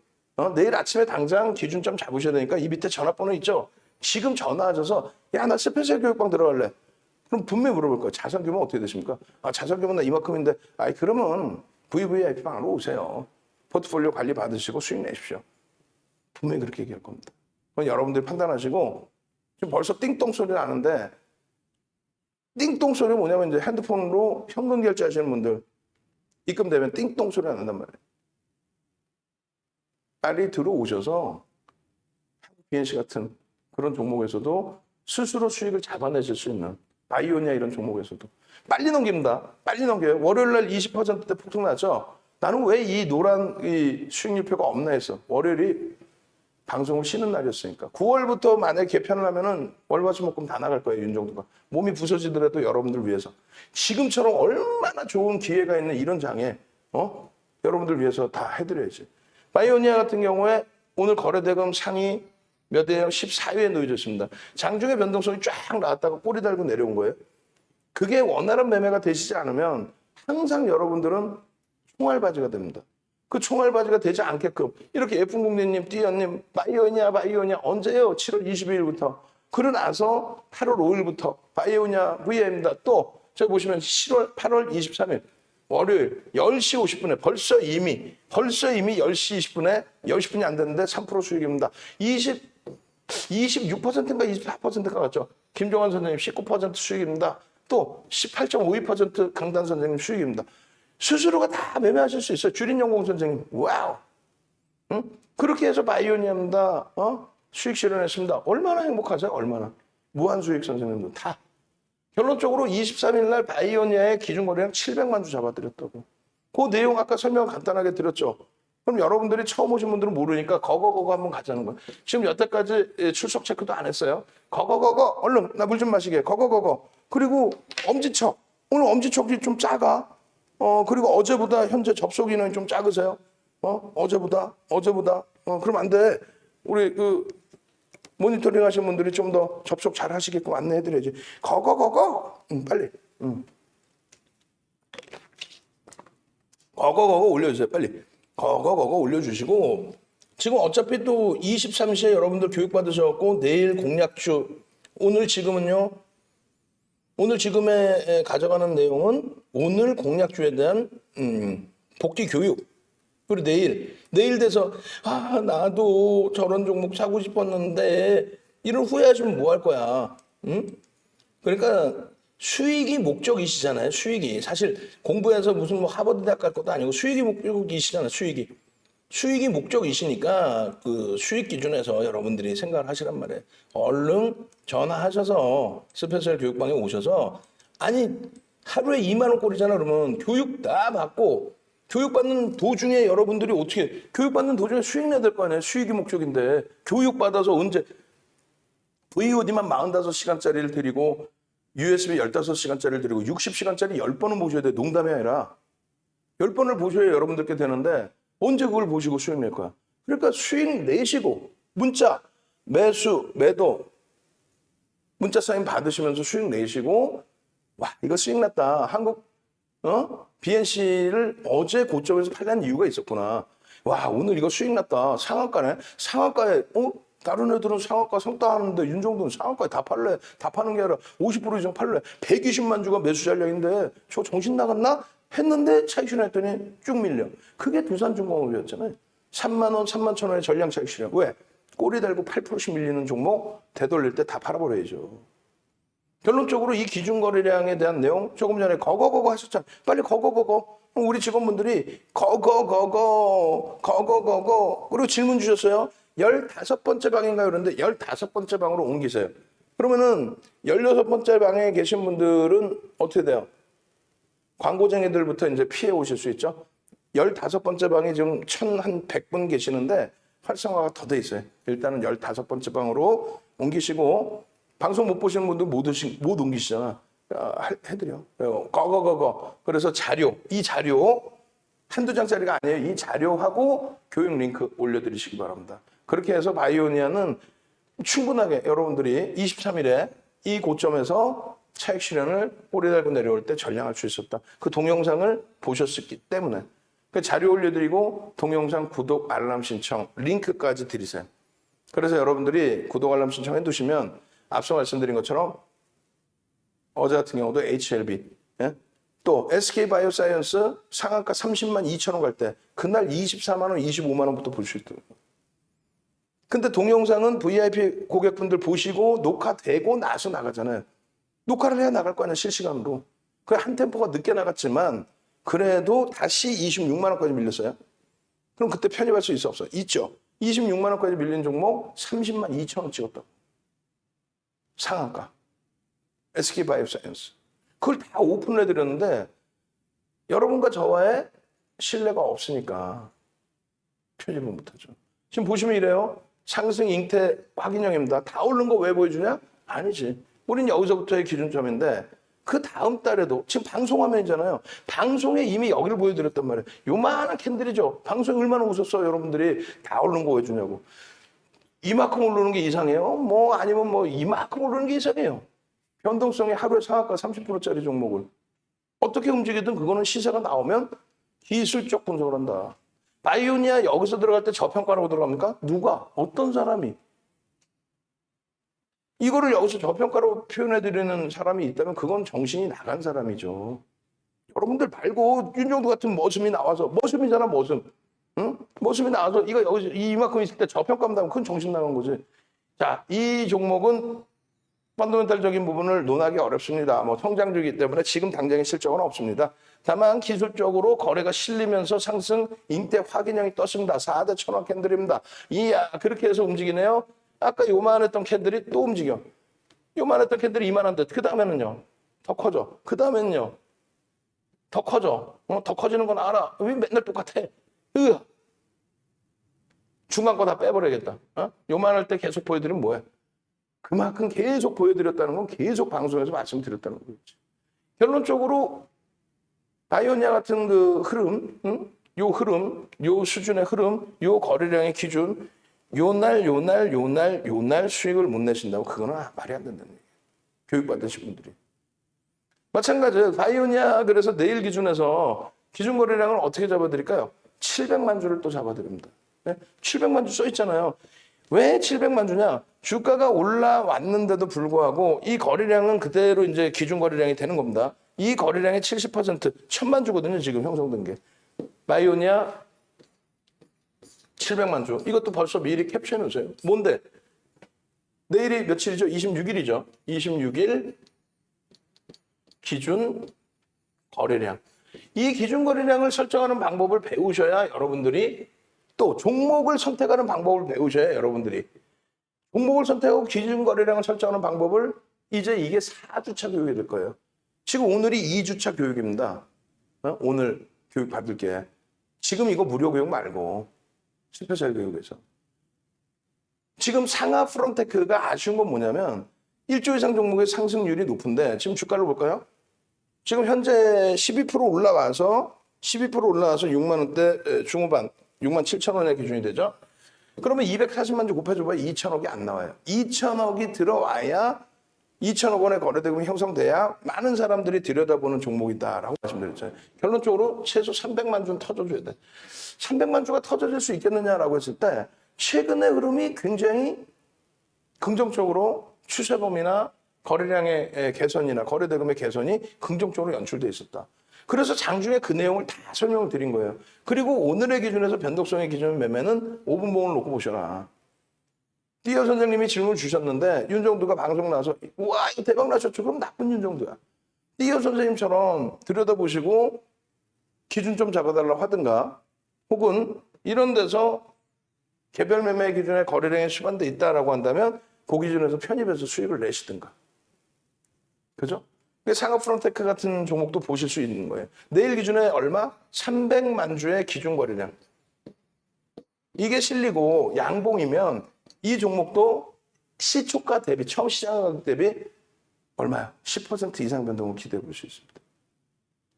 내일 아침에 당장 기준점 잡으셔야 되니까 이 밑에 전화번호 있죠? 지금 전화하셔서 야, 나 스페셜 교육방 들어갈래. 그럼 분명히 물어볼 거예요. 자산 규모 어떻게 되십니까? 자산 규모 나 이만큼인데. 그러면 VVIP 방으로 오세요. 포트폴리오 관리 받으시고 수익 내십시오. 분명히 그렇게 얘기할 겁니다. 그건 여러분들이 판단하시고 지금 벌써 띵동 소리 나는데 띵동 소리 뭐냐면 이제 핸드폰으로 현금 결제하시는 분들 입금되면 띵동 소리가 난단 말이에요. 빨리 들어오셔서 한국 BNC 같은 그런 종목에서도 스스로 수익을 잡아내실 수 있는 바이오니아 이런 종목에서도 빨리 넘깁니다. 빨리 넘겨요. 월요일 날 20%대 폭등 나죠. 나는 왜 이 노란 이 수익률표가 없나 했어. 월요일이 방송을 쉬는 날이었으니까. 9월부터 만약에 개편을 하면은 월화수목금 다 나갈 거예요, 윤정도가. 몸이 부서지더라도 여러분들 위해서. 지금처럼 얼마나 좋은 기회가 있는 이런 장에, 여러분들 위해서 다 해드려야지. 바이오니아 같은 경우에 오늘 거래대금 상위 몇 회요? 14위에 놓여졌습니다. 장중에 변동성이 쫙 나왔다가 꼬리 달고 내려온 거예요. 그게 원활한 매매가 되시지 않으면 항상 여러분들은 총알바지가 됩니다. 그 총알바지가 되지 않게끔 이렇게 예쁜 국민님, 띠언님, 바이오냐 언제요? 7월 22일부터. 그러고 나서 8월 5일부터 바이오냐 VI입니다. 또 저기 보시면 8월 23일 월요일 10시 50분에 벌써 이미 10시 20분에 10분이 안 됐는데 3% 수익입니다. 26%인가 24%가 같죠. 김종환 선생님 19% 수익입니다. 또 18.52% 강단 선생님 수익입니다. 스스로가 다 매매하실 수 있어요. 주린영공 선생님, 와우. 응? 그렇게 해서 바이오니아입니다. 수익 실현했습니다. 얼마나 행복하세요? 얼마나. 무한수익 선생님도 다. 결론적으로 23일 날 바이오니아의 기준거래량 700만 주 잡아드렸다고. 그 내용 아까 설명 간단하게 드렸죠. 그럼 여러분들이 처음 오신 분들은 모르니까 거거 한번 가자는 거예요. 지금 여태까지 출석 체크도 안 했어요. 거거 얼른 나 물 좀 마시게. 거거 그리고 엄지척. 오늘 엄지척이 좀 작아. 그리고 어제보다 현재 접속 인원이 좀 작으세요. 어제보다. 그럼 안 돼. 우리 그 모니터링 하시는 분들이 좀 더 접속 잘 하시게끔 안내해드려야지. 거거. 빨리. 거거 올려주세요. 빨리. 거거 올려주시고 지금 어차피 또 23시에 여러분들 교육받으셔갖고 내일 공략주 오늘 지금에 가져가는 내용은 오늘 공략주에 대한 복귀 교육. 그리고 내일 돼서 나도 저런 종목 사고 싶었는데 이런 후회하시면 뭐 할 거야. 응? 그러니까 수익이 목적이시잖아요. 수익이 사실 공부해서 무슨 뭐 하버드 대학 갈 것도 아니고 수익이 목적이시잖아요. 수익이 목적이시니까 그 수익 기준에서 여러분들이 생각을 하시란 말이에요. 얼른 전화하셔서 스페셜 교육방에 오셔서 아니 하루에 2만 원꼴이잖아. 그러면 교육 다 받고 교육받는 도중에 여러분들이 어떻게 교육받는 도중에 수익 내야 될 거 아니에요. 수익이 목적인데 교육받아서 언제 VOD만 45시간짜리를 드리고 USB 15시간짜리를 드리고 60시간짜리 10번은 보셔야 돼. 농담이 아니라 10번을 보셔야 여러분들께 되는데 언제 그걸 보시고 수익 낼 거야. 그러니까 수익 내시고 문자, 매수, 매도 문자 사인 받으시면서 수익 내시고 와 이거 수익 났다. 한국 BNC를 어제 고점에서 팔려는 이유가 있었구나. 와 오늘 이거 수익 났다. 상한가네. 상한가에 다른 애들은 상한가 성따하는데 윤종도는 상한가에 다 팔래. 다 파는 게 아니라 50% 이상 팔래. 120만 주가 매수 전략인데 저 정신 나갔나? 했는데 차익 실현했더니 쭉 밀려. 그게 두산중공업이었잖아요. 3만 원, 3만 천 원의 전량 차익 실현. 왜? 꼬리 달고 8%씩 밀리는 종목 되돌릴 때 다 팔아버려야죠. 결론적으로 이 기준거래량에 대한 내용 조금 전에 거거 하셨잖아요. 빨리 거거. 우리 직원분들이 거거 그리고 질문 주셨어요. 15번째 방인가요? 그런데 15번째 방으로 옮기세요. 그러면은 16번째 방에 계신 분들은 어떻게 돼요? 광고쟁이들부터 이제 피해 오실 수 있죠. 15번째 방에 지금 1,100분 계시는데 활성화가 더 돼 있어요. 일단은 15번째 방으로 옮기시고 방송 못 보시는 분들 못 옮기시잖아. 해드려. 거거. 그래서 이 자료 한두 장짜리가 아니에요. 이 자료하고 교육 링크 올려드리시기 바랍니다. 그렇게 해서 바이오니아는 충분하게 여러분들이 23일에 이 고점에서 차익 실현을 꼬리 달고 내려올 때 전량할 수 있었다. 그 동영상을 보셨기 때문에 그 자료 올려드리고 동영상 구독 알람 신청 링크까지 드리세요. 그래서 여러분들이 구독 알람 신청 해두시면 앞서 말씀드린 것처럼 어제 같은 경우도 HLB 또 SK바이오사이언스 상한가 30만 2천 원 갈 때 그날 24만 원, 25만 원부터 볼 수 있더라고요. 근데 동영상은 VIP 고객분들 보시고 녹화되고 나서 나가잖아요. 녹화를 해야 나갈 거 아니야, 실시간으로. 그 한 템포가 늦게 나갔지만 그래도 다시 26만 원까지 밀렸어요. 그럼 그때 편입할 수 있어 없어? 있죠. 26만 원까지 밀린 종목 30만 2천 원 찍었다고. 상한가. SK바이오사이언스. 그걸 다 오픈을 해드렸는데 여러분과 저와의 신뢰가 없으니까 편집을 못하죠. 지금 보시면 이래요. 상승 잉태 확인형입니다. 다 오른 거 왜 보여주냐? 아니지. 우린 여기서부터의 기준점인데 그 다음 달에도 지금 방송화면이잖아요. 방송에 이미 여기를 보여드렸단 말이에요. 요만한 캔들이죠. 방송에 얼마나 웃었어요. 여러분들이 다 오른 거 왜 주냐고. 이만큼 오르는 게 이상해요? 아니면 이만큼 오르는 게 이상해요. 변동성이 하루에 상한가 30%짜리 종목을 어떻게 움직이든 그거는 시세가 나오면 기술적 분석을 한다. 바이오니아 여기서 들어갈 때 저평가라고 들어갑니까? 누가? 어떤 사람이? 이거를 여기서 저평가로 표현해드리는 사람이 있다면 그건 정신이 나간 사람이죠. 여러분들 말고 윤정도 같은 머슴이 나와서, 머슴이잖아, 머슴. 응? 머슴이 나와서 이거 여기서 이만큼 있을 때 저평가한다면 그건 정신 나간 거지. 자, 이 종목은 펀더멘탈적인 부분을 논하기 어렵습니다. 뭐 성장주이기 때문에 지금 당장의 실적은 없습니다. 다만 기술적으로 거래가 실리면서 상승 인대 확인형이 떴습니다. 4대 천원 캔들입니다. 이야, 그렇게 해서 움직이네요. 아까 요만했던 캔들이 또 움직여. 요만했던 캔들이 이만한데 그 다음에는요 더 커져. 그 다음에는요 더 커져. 더 커지는 건 알아. 왜 맨날 똑같아? 중간 거 다 빼버려야겠다. 요만할 때 계속 보여드리면 뭐야? 그만큼 계속 보여드렸다는 건 계속 방송에서 말씀드렸다는 거겠지. 결론적으로 바이오니아 같은 그 흐름, 요 흐름, 요 수준의 흐름, 요 거래량의 기준, 요날 수익을 못 내신다고 그거는 말이 안 된다는 얘기예요. 교육받으신 분들이. 마찬가지예요. 바이오니아 그래서 내일 기준에서 기준 거래량을 어떻게 잡아드릴까요? 700만 주를 또 잡아드립니다. 네? 700만 주 써 있잖아요. 왜 700만 주냐? 주가가 올라왔는데도 불구하고 이 거래량은 그대로 이제 기준 거래량이 되는 겁니다. 이 거래량의 70% 1000만 주거든요. 지금 형성된 게. 바이오니아 700만 주. 이것도 벌써 미리 캡처해 놓으세요. 뭔데? 내일이 며칠이죠? 26일이죠. 26일 기준 거래량. 이 기준 거래량을 설정하는 방법을 배우셔야 여러분들이 또 종목을 선택하는 방법을 배우셔야 여러분들이 종목을 선택하고 기준 거래량을 설정하는 방법을 이제 이게 4주차 교육이 될 거예요. 지금 오늘이 2주차 교육입니다. 오늘 교육 받을 게. 지금 이거 무료 교육 말고 스페셜 교육에서. 지금 상하 프론테크가 아쉬운 건 뭐냐면 1조 이상 종목의 상승률이 높은데 지금 주가를 볼까요? 지금 현재 12% 올라와서 6만 원대 중후반 6만 7천 원의 기준이 되죠. 그러면 240만 주 곱해줘봐야 2천억이 안 나와요. 2천억이 들어와야 2천억 원의 거래대금이 형성돼야 많은 사람들이 들여다보는 종목이다라고 말씀드렸잖아요. 결론적으로 최소 300만 주는 터져줘야 돼. 300만 주가 터져질 수 있겠느냐라고 했을 때 최근의 흐름이 굉장히 긍정적으로 추세범위나 거래량의 개선이나 거래대금의 개선이 긍정적으로 연출돼 있었다. 그래서 장중에 그 내용을 다 설명을 드린 거예요. 그리고 오늘의 기준에서 변동성의 기준 매매는 5분봉을 놓고 보셔라. 띠어 선생님이 질문 주셨는데 윤정두가 방송 나와서 우와 이거 대박 나셨죠? 그럼 나쁜 윤정두야. 띠어 선생님처럼 들여다보시고 기준 좀 잡아달라고 하든가 혹은 이런 데서 개별 매매 기준에 거래량이 수반돼 있다라고 한다면 그 기준에서 편입해서 수익을 내시든가. 그죠? 상하 프론테크 같은 종목도 보실 수 있는 거예요. 내일 기준에 얼마? 300만 주의 기준 거래량. 이게 실리고 양봉이면 이 종목도 시초가 대비, 처음 시장가격 대비 얼마요? 10% 이상 변동을 기대해 볼 수 있습니다.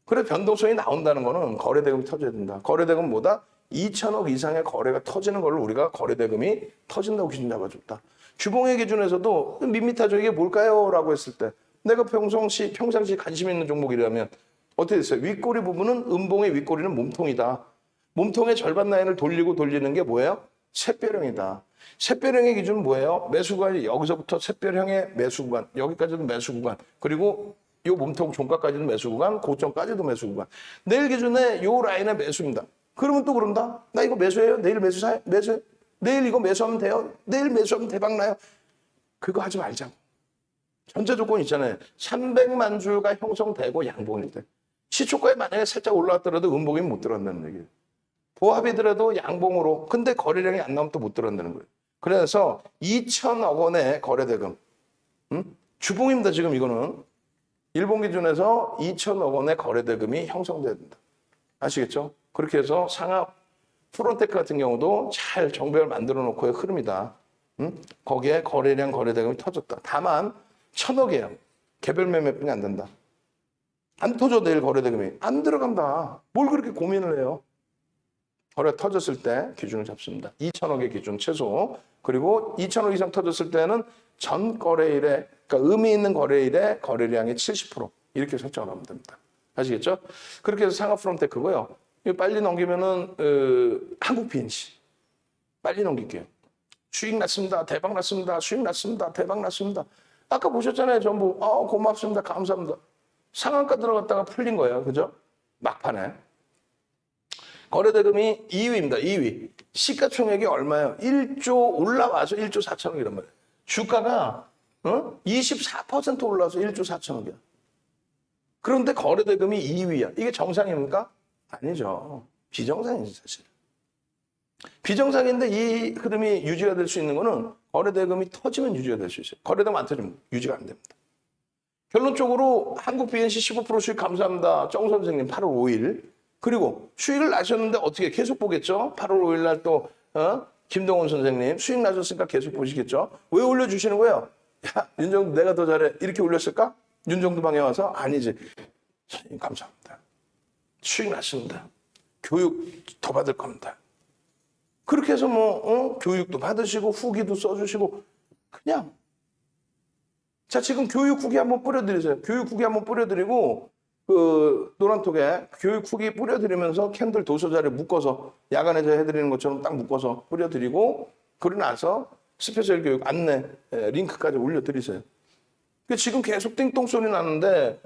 그래 변동성이 나온다는 거는 거래대금이 터져야 된다. 거래대금 뭐다? 2천억 이상의 거래가 터지는 걸로 우리가 거래대금이 터진다고 기준 잡아줬다. 주봉의 기준에서도 밋밋하죠. 이게 뭘까요? 라고 했을 때 내가 평상시 관심 있는 종목이라면 어떻게 됐어요? 윗꼬리 부분은 음봉의 윗꼬리는 몸통이다. 몸통의 절반 라인을 돌리는 게 뭐예요? 샛별형이다. 샛별형의 기준은 뭐예요? 매수 구간이 여기서부터 샛별형의 매수 구간, 여기까지도 매수 구간, 그리고 이 몸통 종가까지도 매수 구간, 고점까지도 매수 구간. 내일 기준에 이 라인의 매수입니다. 그러면 또 그런다? 나 이거 매수해요? 내일 매수 사요? 매수? 내일 이거 매수하면 돼요? 내일 매수하면 대박 나요? 그거 하지 말자고. 전제 조건 있잖아요. 300만 주가 형성되고 양봉일 때. 시초가에 만약에 살짝 올라왔더라도 음봉이 못 들어간다는 얘기예요. 보합이더라도 양봉으로. 근데 거래량이 안 나오면 또 못 들어간다는 거예요. 그래서 2천억 원의 거래대금. 주봉입니다. 지금 이거는. 일본 기준에서 2천억 원의 거래대금이 형성돼야 된다. 아시겠죠? 그렇게 해서 상하 프론테크 같은 경우도 잘 정배를 만들어 놓고의 흐름이다. 거기에 거래량 거래대금이 터졌다. 다만 1,000억이에요. 개별 매매뿐이 안 된다. 안 터져 내일 거래대금이. 안 들어간다. 뭘 그렇게 고민을 해요. 거래 터졌을 때 기준을 잡습니다. 2천억의 기준 최소. 그리고 2천억 이상 터졌을 때는 전 거래일에 그러니까 의미 있는 거래일에 거래량의 70% 이렇게 설정을 하면 됩니다. 아시겠죠? 그렇게 해서 상하 프론테크고요. 이거 빨리 넘기면은 한국 PNC 빨리 넘길게요. 수익 났습니다. 대박 났습니다. 수익 났습니다. 대박 났습니다. 아까 보셨잖아요. 전부 고맙습니다. 감사합니다. 상한가 들어갔다가 풀린 거예요. 그죠? 막판에. 거래대금이 2위입니다. 2위. 시가총액이 얼마예요? 1조 올라와서 1조 4천억이란 말이에요. 주가가 24% 올라와서 1조 4천억이야. 그런데 거래대금이 2위야. 이게 정상입니까? 아니죠. 비정상이지 사실. 비정상인데 이 흐름이 유지가 될 수 있는 거는 거래대금이 터지면 유지가 될 수 있어요. 거래대금 안 터지면 유지가 안 됩니다. 결론적으로 한국 BNC 15% 수익 감사합니다. 정 선생님 8월 5일. 그리고 수익을 나셨는데 어떻게 계속 보겠죠? 8월 5일 날 또 김동원 선생님 수익 나셨으니까 계속 보시겠죠? 왜 올려주시는 거예요? 야, 윤정도 내가 더 잘해. 이렇게 올렸을까? 윤정도 방에 와서? 아니지. 선생님 감사합니다. 수익 났습니다. 교육 더 받을 겁니다. 그렇게 해서 교육도 받으시고 후기도 써주시고 그냥 자 지금 교육 후기 한번 뿌려드리세요. 교육 후기 한번 뿌려드리고 그 노란톡에 교육 후기 뿌려드리면서 캔들 도서자를 묶어서 야간에 제가 해드리는 것처럼 딱 묶어서 뿌려드리고 그러고 나서 스페셜 교육 안내 링크까지 올려드리세요. 지금 계속 띵동 소리 나는데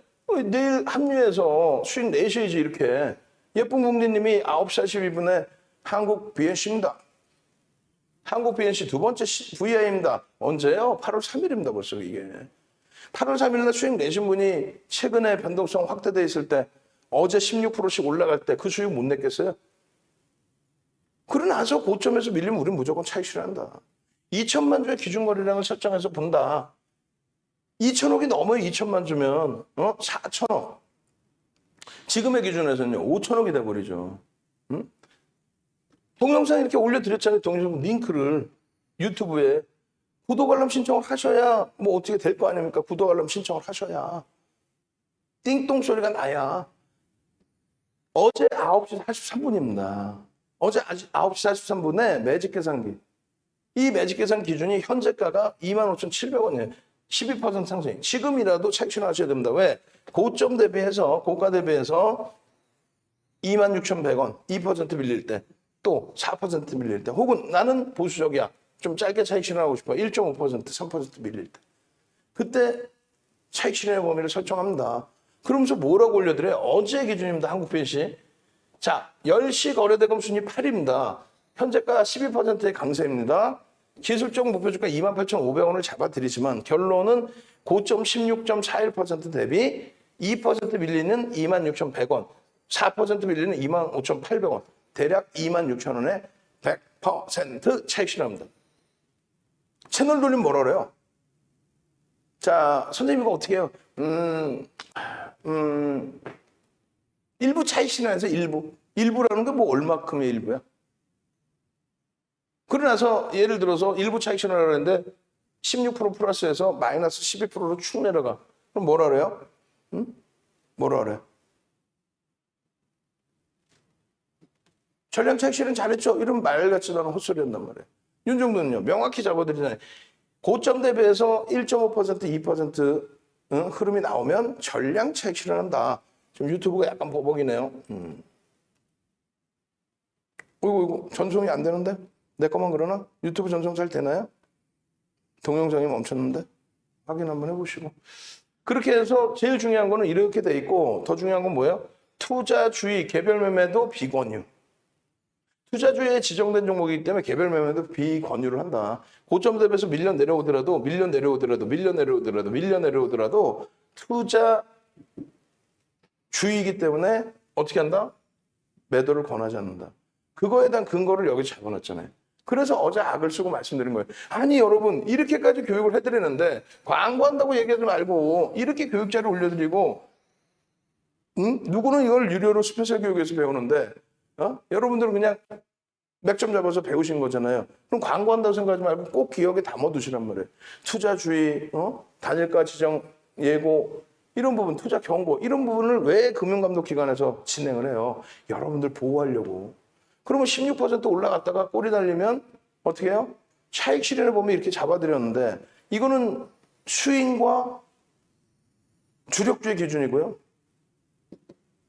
내일 합류해서 수익 내셔야지 이렇게. 예쁜 공주님이 9시 12분에 한국 BNC입니다. 한국 BNC 두 번째 VI입니다. 언제요? 8월 3일입니다. 벌써 이게. 8월 3일 날 수익 내신 분이 최근에 변동성 확대돼 있을 때 어제 16%씩 올라갈 때 그 수익 못 냈겠어요? 그러고 나서 고점에서 밀리면 우리는 무조건 차익 실현한다. 2천만 주의 기준거래량을 설정해서 본다. 2천억이 넘어요. 2천만 주면 4천억. 지금의 기준에서는요. 5천억이 돼버리죠. 응? 동영상 이렇게 올려드렸잖아요. 동영상 링크를 유튜브에. 구독 알람 신청을 하셔야 뭐 어떻게 될 거 아닙니까? 구독 알람 신청을 하셔야. 띵동 소리가 나야. 어제 9시 43분입니다. 어제 9시 43분에 매직 계산기. 이 매직 계산 기준이 현재가가 25,700원이에요. 12% 상승. 지금이라도 착취하셔야 됩니다. 왜? 고점 대비해서, 고가 대비해서 26,100원, 2% 밀릴 때, 또 4% 밀릴 때, 혹은 나는 보수적이야. 좀 짧게 차익 실현하고 싶어. 1.5%, 3% 밀릴 때. 그때 차익 실현의 범위를 설정합니다. 그러면서 뭐라고 올려드려요? 어제 기준입니다. 한국 BNC. 자, 10시 거래대금 순위 8입니다. 현재가 12%의 강세입니다. 기술적 목표 주가 28,500원을 잡아드리지만 결론은 고점 16.41% 대비 2% 밀리는 26,100원, 4% 밀리는 25,800원, 대략 26,000원에 100% 차익 실현합니다. 채널 돌리면 뭐라 그래요? 자, 선생님 이거 어떻게 해요? 일부 차익 실현해서 일부. 일부라는 게 뭐 얼마큼의 일부야? 그러고 나서 예를 들어서 일부 차익 실현을 하는데 16% 플러스해서 마이너스 12%로 축 내려가. 그럼 뭐라 그래요? 뭐라 그래요? 전량 차익 실현 잘했죠? 이런 말 같지도 않은 헛소리한단 말이에요. 윤정도는요. 명확히 잡아드리잖아요. 고점 대비해서 1.5%, 2% 흐름이 나오면 전량 차익 실현한다. 지금 유튜브가 약간 버벅이네요. 이거 전송이 안 되는데? 내 거만 그러나? 유튜브 전송 잘 되나요? 동영상이 멈췄는데? 확인 한번 해보시고. 그렇게 해서 제일 중요한 거는 이렇게 돼 있고 더 중요한 건 뭐예요? 투자주의, 개별 매매도 비권유. 투자주의에 지정된 종목이기 때문에 개별 매매도 비권유를 한다. 고점 대비해서 밀려 내려오더라도 투자주의이기 때문에 어떻게 한다? 매도를 권하지 않는다. 그거에 대한 근거를 여기 잡아놨잖아요. 그래서 어제 악을 쓰고 말씀드린 거예요. 아니 여러분 이렇게까지 교육을 해드리는데 광고한다고 얘기하지 말고 이렇게 교육자를 올려드리고 누구는 이걸 유료로 스페셜 교육에서 배우는데 여러분들은 그냥 맥점 잡아서 배우신 거잖아요. 그럼 광고한다고 생각하지 말고 꼭 기억에 담아두시란 말이에요. 투자주의, 단일가 지정 예고 이런 부분, 투자 경고 이런 부분을 왜 금융감독기관에서 진행을 해요? 여러분들 보호하려고. 그러면 16% 올라갔다가 꼬리 달리면 어떻게 해요? 차익 실현을 보면 이렇게 잡아드렸는데 이거는 수인과 주력주의 기준이고요.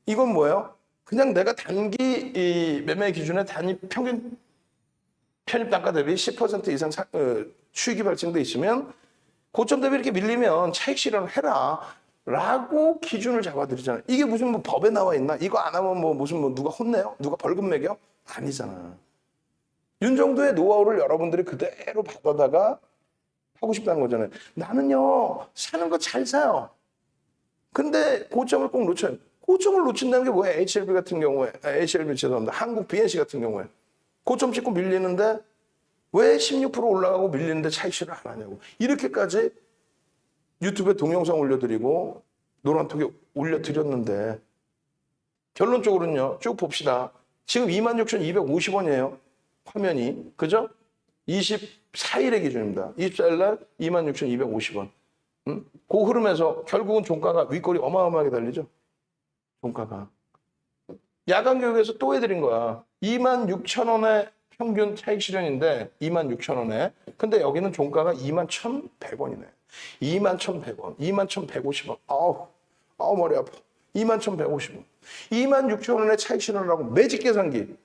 이건 뭐예요? 그냥 내가 단기 이 매매 기준의 단위 평균 편입 단가 대비 10% 이상 수익이 발생돼 있으면 고점 대비 이렇게 밀리면 차익 실현을 해라 라고 기준을 잡아드리잖아요. 이게 무슨 뭐 법에 나와 있나? 이거 안 하면 뭐 무슨 뭐 누가 혼내요? 누가 벌금 매겨? 아니잖아. 윤 정도의 노하우를 여러분들이 그대로 받아다가 하고 싶다는 거잖아요. 나는요 사는 거 잘 사요. 근데 고점을 꼭 놓쳐요. 고점을 놓친다는 게 뭐예요? HLB 같은 경우에, HLB 죄송합니다. 한국 BNC 같은 경우에 고점 찍고 밀리는데 왜 16% 올라가고 밀리는데 차익 실현 안 하냐고. 이렇게까지 유튜브에 동영상 올려드리고 노란톡에 올려드렸는데 결론적으로는요. 쭉 봅시다. 지금 26,250원이에요. 화면이. 그죠? 24일의 기준입니다. 24일 날 26,250원. 그 흐름에서 결국은 종가가 윗골이 어마어마하게 달리죠. 종가가. 야간 교육에서 또 해드린 거야. 26,000원의 평균 차익 실현인데 26,000원에. 근데 여기는 종가가 21,100원이네. 21,100원, 21,150원. 아우 머리 아파. 21,150원. 26,000원의 차익 실현을 하고 매직 계산기.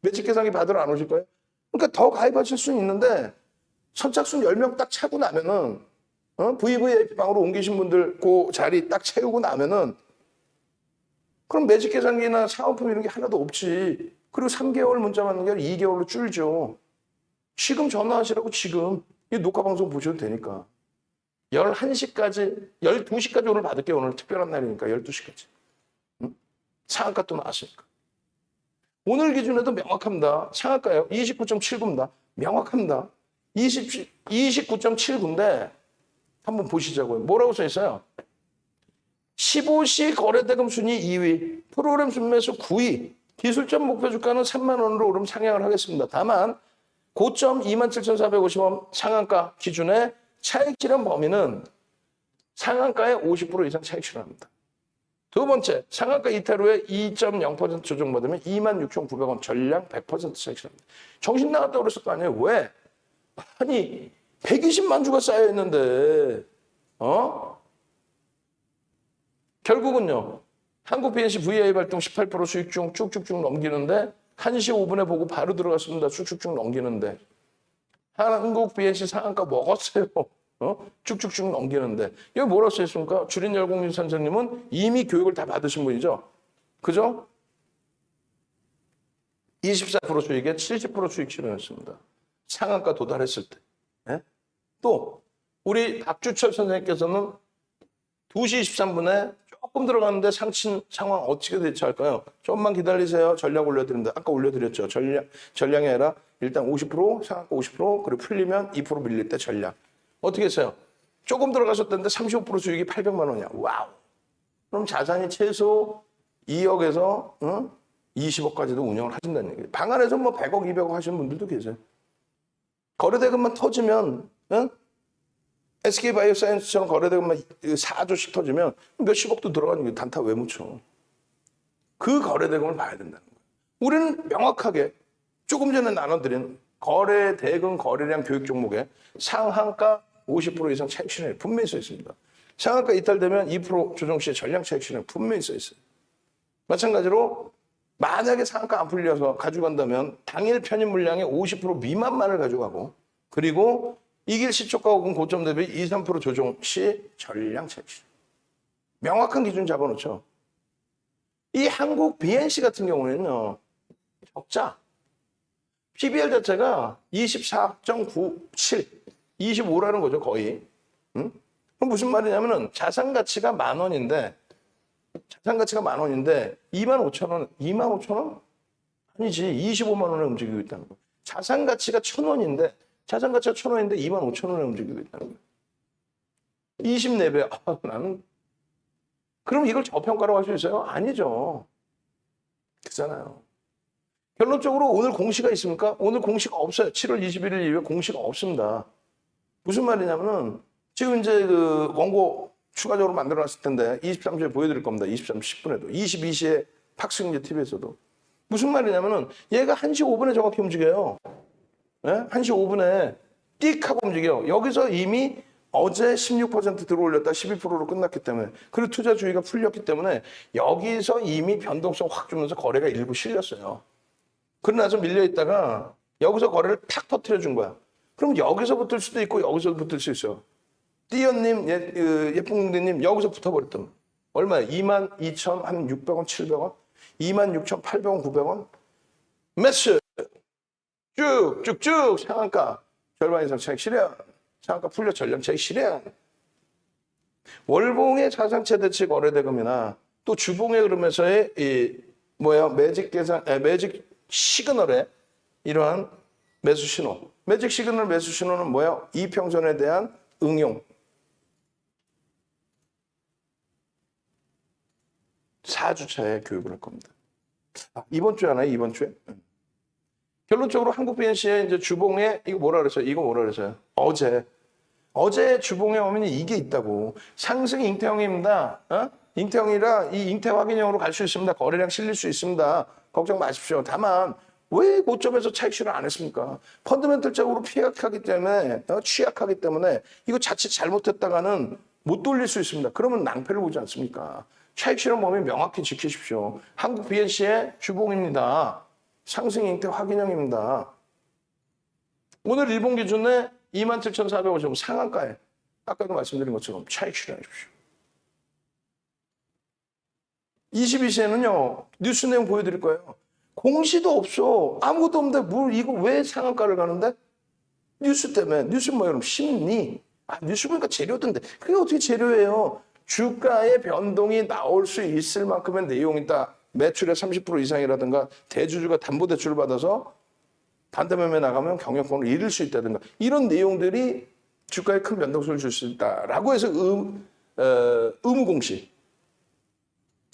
매직 계산기 받으러 안 오실 거예요? 그러니까 더 가입하실 수는 있는데 선착순 10명 딱 차고 나면은 VVIP 방으로 옮기신 분들 그 자리 딱 채우고 나면은 그럼 매직 계산기나 사은품 이런 게 하나도 없지. 그리고 3개월 문자 받는 게 2개월로 줄죠. 지금 전화하시라고 지금. 이 녹화 방송 보셔도 되니까. 11시까지, 12시까지 오늘 받을게요. 오늘 특별한 날이니까 12시까지. 상한가 또 나왔으니까. 오늘 기준에도 명확합니다. 상한가요. 29.79입니다. 명확합니다. 29.79인데 한번 보시자고요. 뭐라고 써 있어요? 15시 거래대금 순위 2위, 프로그램 순매수 9위, 기술점 목표 주가는 3만 원으로 오름 상향을 하겠습니다. 다만 고점 27,450원 상한가 기준의 차익 실현 범위는 상한가의 50% 이상 차익 실현합니다. 두 번째, 상한가 이탈 후에 2.0% 조정받으면 26,900원 전량 100% 차익 실현합니다. 정신 나갔다고 그랬을 거 아니에요? 왜? 아니 120만 주가 쌓여 있는데 결국은요. 한국 BNC VI 발동 18% 수익 중 쭉쭉쭉 넘기는데 1시 5분에 보고 바로 들어갔습니다. 쭉쭉쭉 넘기는데 한국 BNC 상한가 먹었어요. 쭉쭉쭉 넘기는데 여기 뭐라고 써있습니까? 주린열공진 선생님은 이미 교육을 다 받으신 분이죠. 그죠? 24% 수익에 70% 수익 실현했습니다. 상한가 도달했을 때. 네? 또 우리 박주철 선생님께서는 2시 23분에 조금 들어갔는데 상황 어떻게 대처할까요? 조금만 기다리세요. 전략 올려드립니다. 아까 올려드렸죠. 전량이 아니라 일단 50%, 상한가 50%, 그리고 풀리면 2% 밀릴 때 전략. 어떻게 했어요? 조금 들어가셨던데 35% 수익이 800만 원이야. 와우. 그럼 자산이 최소 2억에서 20억까지도 운영을 하신다는 얘기예요. 방 안에서 뭐 100억, 200억 하시는 분들도 계세요. 거래대금만 터지면 SK바이오사이언스처럼 거래대금만 4조씩 터지면 몇십억도 들어가는 게 단타 왜 묻혀. 그 거래대금을 봐야 된다는 거예요. 우리는 명확하게 조금 전에 나눠드린 거래대금 거래량 교육 종목에 상한가 50% 이상 차익 실현이 분명히 써 있습니다. 상한가 이탈되면 2% 조정 시에 전량 차익 실현이 분명히 써 있어요. 마찬가지로 만약에 상한가 안 풀려서 가져간다면 당일 편입 물량의 50% 미만만을 가져가고 그리고 이길 시초가 혹은 고점 대비 2, 3% 조정 시 전량 차익 실현. 명확한 기준 잡아놓죠. 이 한국 BNC 같은 경우에는요. 적자. PBR 자체가 24.97, 25라는 거죠, 거의. 그럼 무슨 말이냐면은 자산 가치가 10,000원인데, 25,000원, 25,000원? 아니지, 25만 원에 움직이고 있다는 거. 자산 가치가 1,000원인데, 25,000원에 움직이고 있다는 거예요. 24배. 나는. 그럼 이걸 저평가라고 할 수 있어요? 아니죠. 그렇잖아요. 결론적으로 오늘 공시가 있습니까? 오늘 공시가 없어요. 7월 21일 이후에 공시가 없습니다. 무슨 말이냐면은 지금 이제 그 원고 추가적으로 만들어 놨을 텐데 23시에 보여드릴 겁니다. 23시 10분에도. 22시에 팍스윙제 TV에서도. 무슨 말이냐면은 얘가 1시 5분에 정확히 움직여요. 네? 1시 5분에 띡 하고 움직여요. 여기서 이미 어제 16% 들어올렸다 12%로 끝났기 때문에 그리고 투자주의가 풀렸기 때문에 여기서 이미 변동성 확 주면서 거래가 일부 실렸어요. 그러고 나서 밀려있다가 여기서 거래를 탁 터트려 준 거야. 그럼 여기서 붙을 수도 있고 여기서 붙을 수 있어요. 띠연님, 예쁜공대님 여기서 붙어버렸던 얼마야? 22,600원, 700원? 26,800원, 900원? 매스! 쭉쭉쭉 상한가 절반 이상 차익 실현. 상한가 풀려 전량 차익 실현. 월봉의 자산채 대치 거래대금이나 또 주봉의 흐름에서의 매직 계산, 매직 시그널의 이러한 매수 신호. 매직 시그널 매수 신호는 뭐야? 이평선에 대한 응용. 4주차에 교육을 할 겁니다. 이번 주에 하나요? 이번 주에? 결론적으로 한국 BNC의 이제 주봉에 이거 뭐라 그랬어요? 이거 뭐라 그랬어요? 어제 주봉에 오면 이게 있다고. 상승 잉태형입니다. 잉태형이라 이 잉태 확인형으로 갈 수 있습니다. 거래량 실릴 수 있습니다. 걱정 마십시오. 다만 왜 고점에서 차익 실현 안 했습니까? 펀더멘털적으로 취약하기 때문에 이거 자칫 잘못했다가는 못 돌릴 수 있습니다. 그러면 낭패를 보지 않습니까? 차익 실현 범위 명확히 지키십시오. 한국 BNC의 주봉입니다. 상승 잉태 확인형입니다. 오늘 일본 기준에 27,450원 상한가에 아까도 말씀드린 것처럼 차익 실현하십시오. 22시에는요. 뉴스 내용 보여드릴 거예요. 공시도 없어. 아무것도 없는데 이거 왜 상한가를 가는데? 뉴스 때문에. 뉴스 뭐 여러분 심리. 뉴스 보니까 재료던데. 그게 어떻게 재료예요? 주가의 변동이 나올 수 있을 만큼의 내용이다. 매출의 30% 이상이라든가 대주주가 담보대출을 받아서 반대매매 나가면 경영권을 잃을 수 있다든가 이런 내용들이 주가에 큰 변동성을 줄 수 있다라고 해서 의무공시.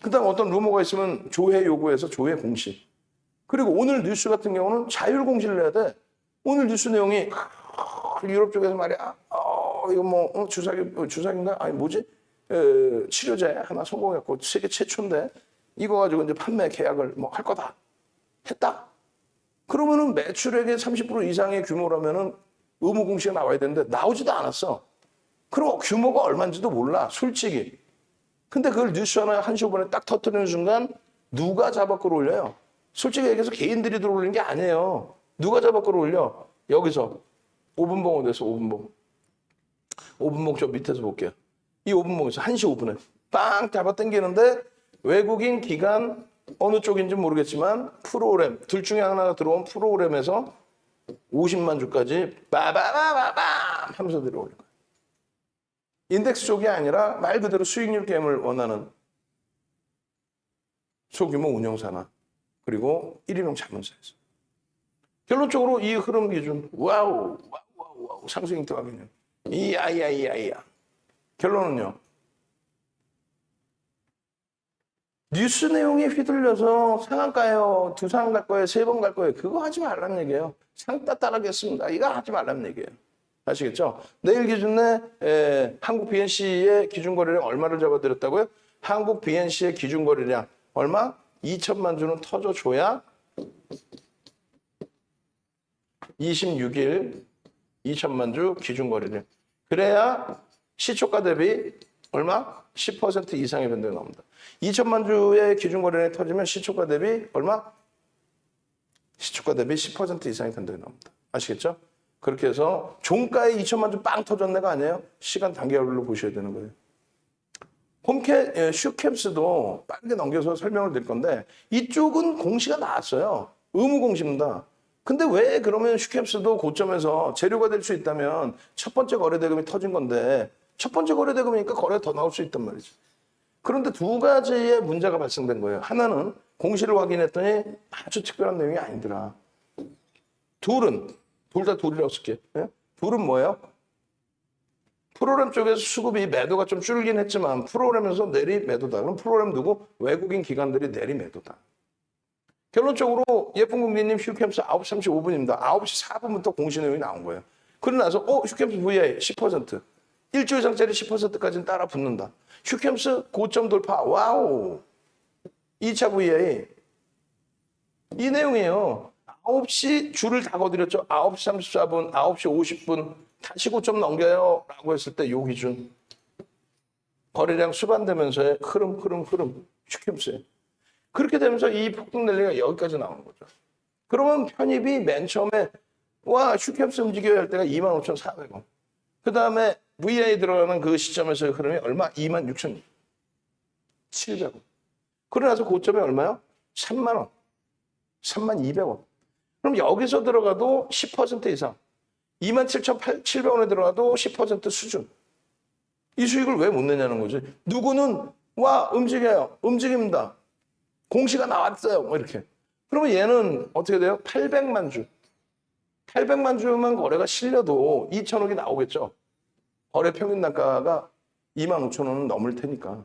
그다음 어떤 루머가 있으면 조회 요구해서 조회 공시. 그리고 오늘 뉴스 같은 경우는 자율 공시를 해야 돼. 오늘 뉴스 내용이 유럽 쪽에서 말이야. 이거 뭐 주사기인가? 아니 뭐지? 치료제 하나 성공했고 세계 최초인데 이거 가지고 이제 판매 계약을 뭐 할 거다. 했다. 그러면은 매출액의 30% 이상의 규모라면은 의무 공시가 나와야 되는데 나오지도 않았어. 그럼 규모가 얼마인지도 몰라. 솔직히. 근데 그걸 뉴스 하나 1시 5분에 딱 터뜨리는 순간 누가 잡아 끌어올려요? 솔직히 얘기해서 개인들이 들어올리는 게 아니에요. 누가 잡아 끌어올려? 여기서 5분봉 어디서 5분봉. 5분봉 저 밑에서 볼게요. 이 5분봉에서 1시 5분에 빵 잡아 당기는데 외국인 기관 어느 쪽인지 모르겠지만 프로그램 둘 중에 하나가 들어온 프로그램에서 50만 주까지 빠바바바밤 하면서 들어올린 거예요. 인덱스 쪽이 아니라 말 그대로 수익률 게임을 원하는 소규모 운영사나 그리고 1인용 자문사에서 결론적으로 이 흐름 기준 와우 상승 잉태 확인형 이야 결론은요. 뉴스 내용에 휘둘려서 상한가요, 2상 갈 거예요, 3번 갈 거예요. 그거 하지 말라는 얘기예요. 상따 따라겠습니다. 이거 하지 말라는 얘기예요. 아시겠죠? 내일 기준에 한국 BNC의 기준거래량 얼마를 잡아드렸다고요? 한국 BNC의 기준거래량 얼마? 2천만 주는 터져줘야 26일 2천만 주 기준거래량. 그래야 시초가 대비 얼마? 10% 이상의 변동이 나옵니다. 2천만 주의 기준거래량이 터지면 시초가 대비 얼마? 시초가 대비 10% 이상의 변동이 나옵니다. 아시겠죠? 그렇게 해서 종가에 2천만 주 빵 터졌네가 아니에요. 시간 단계별로 보셔야 되는 거예요. 슈캡스도 빠르게 넘겨서 설명을 드릴 건데 이쪽은 공시가 나왔어요. 의무 공시입니다. 근데 왜 그러면 슈캡스도 고점에서 재료가 될 수 있다면 첫 번째 거래대금이 터진 건데 첫 번째 거래대금이니까 거래가 더 나올 수 있단 말이죠. 그런데 두 가지의 문제가 발생된 거예요. 하나는 공시를 확인했더니 아주 특별한 내용이 아니더라. 둘 다 둘이라고 쓸게요. 둘은 뭐예요? 프로그램 쪽에서 수급이 매도가 좀 줄긴 했지만 프로그램에서 내리 매도다. 그럼 프로그램 누구? 외국인 기관들이 내리 매도다. 결론적으로 예쁜 국민님 슈캠스 9시 35분입니다. 9시 4분부터 공시 내용이 나온 거예요. 그러고 나서 슈캠스 VI 10%. 일주일 이상짜리 10%까지는 따라 붙는다. 슈캠스 고점 돌파. 와우. 2차 VI. 이 내용이에요. 9시 줄을 다 거드렸죠. 9시 34분, 9시 50분 다시 고점 넘겨요 라고 했을 때 요 기준 거래량 수반되면서의 흐름 슈캠스에 그렇게 되면서 이 폭등 랠리가 여기까지 나오는 거죠. 그러면 편입이 맨 처음에 와 슈캠스 움직여야 할 때가 25,400원. 그 다음에 VI 들어가는 그 시점에서의 흐름이 얼마? 26,700원. 그러고 나서 고점이 얼마요? 3만 원. 32,200원. 그럼 여기서 들어가도 10% 이상. 27,700원에 들어가도 10% 수준. 이 수익을 왜 못 내냐는 거지. 누구는 와 움직여요. 움직입니다. 공시가 나왔어요. 뭐 이렇게. 그러면 얘는 어떻게 돼요? 800만 주. 800만 주만 거래가 실려도 2천억이 나오겠죠. 거래 평균 단가가 25,000원은 넘을 테니까.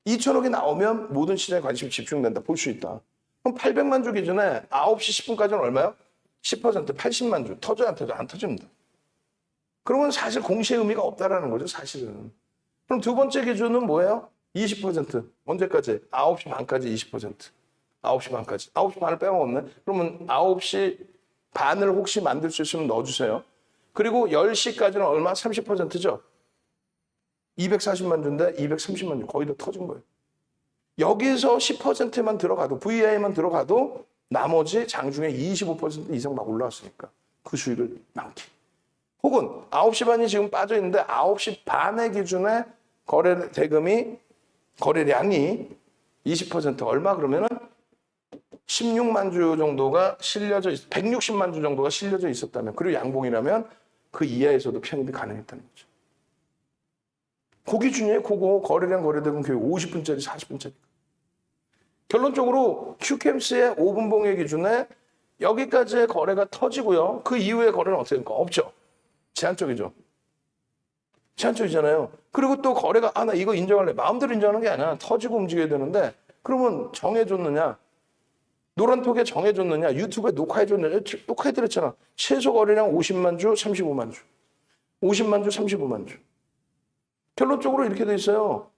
2천억이 나오면 모든 시장에 관심이 집중된다. 볼 수 있다. 그럼 800만 주 기준에 9시 10분까지는 얼마요? 10% 80만 주. 터져 안 터져? 안 터집니다. 그러면 사실 공시의 의미가 없다라는 거죠. 사실은. 그럼 두 번째 기준은 뭐예요? 20%. 언제까지? 9시 반까지 20%. 9시 반까지. 9시 반을 빼먹었네. 그러면 9시 반을 혹시 만들 수 있으면 넣어주세요. 그리고 10시까지는 얼마? 30%죠. 240만 주인데 230만 주. 거의 다 터진 거예요. 여기서 10%만 들어가도 VI만 들어가도 나머지 장중에 25% 이상 막 올라왔으니까 그 수익을 남기. 혹은 9시 반이 지금 빠져 있는데 9시 반의 기준에 거래 대금이 거래량이 20% 얼마 그러면은 16만 주 정도가 실려져 160만 주 정도가 실려져 있었다면 그리고 양봉이라면 그 이하에서도 편입이 가능했다는 거죠. 그 기준이에요. 그거 거래량 거래대금 교육 50분짜리 40분짜리. 결론적으로 큐캠스의 5분 봉의 기준에 여기까지의 거래가 터지고요. 그 이후의 거래는 어떻게 될까? 없죠. 제한적이죠. 제한적이잖아요. 그리고 또 거래가 나 이거 인정할래. 마음대로 인정하는 게 아니야. 터지고 움직여야 되는데 그러면 정해줬느냐? 노란톡에 정해줬느냐? 유튜브에 녹화해줬느냐? 녹화해드렸잖아. 최소 거래량 50만 주, 35만 주. 50만 주, 35만 주. 결론적으로 이렇게 돼 있어요.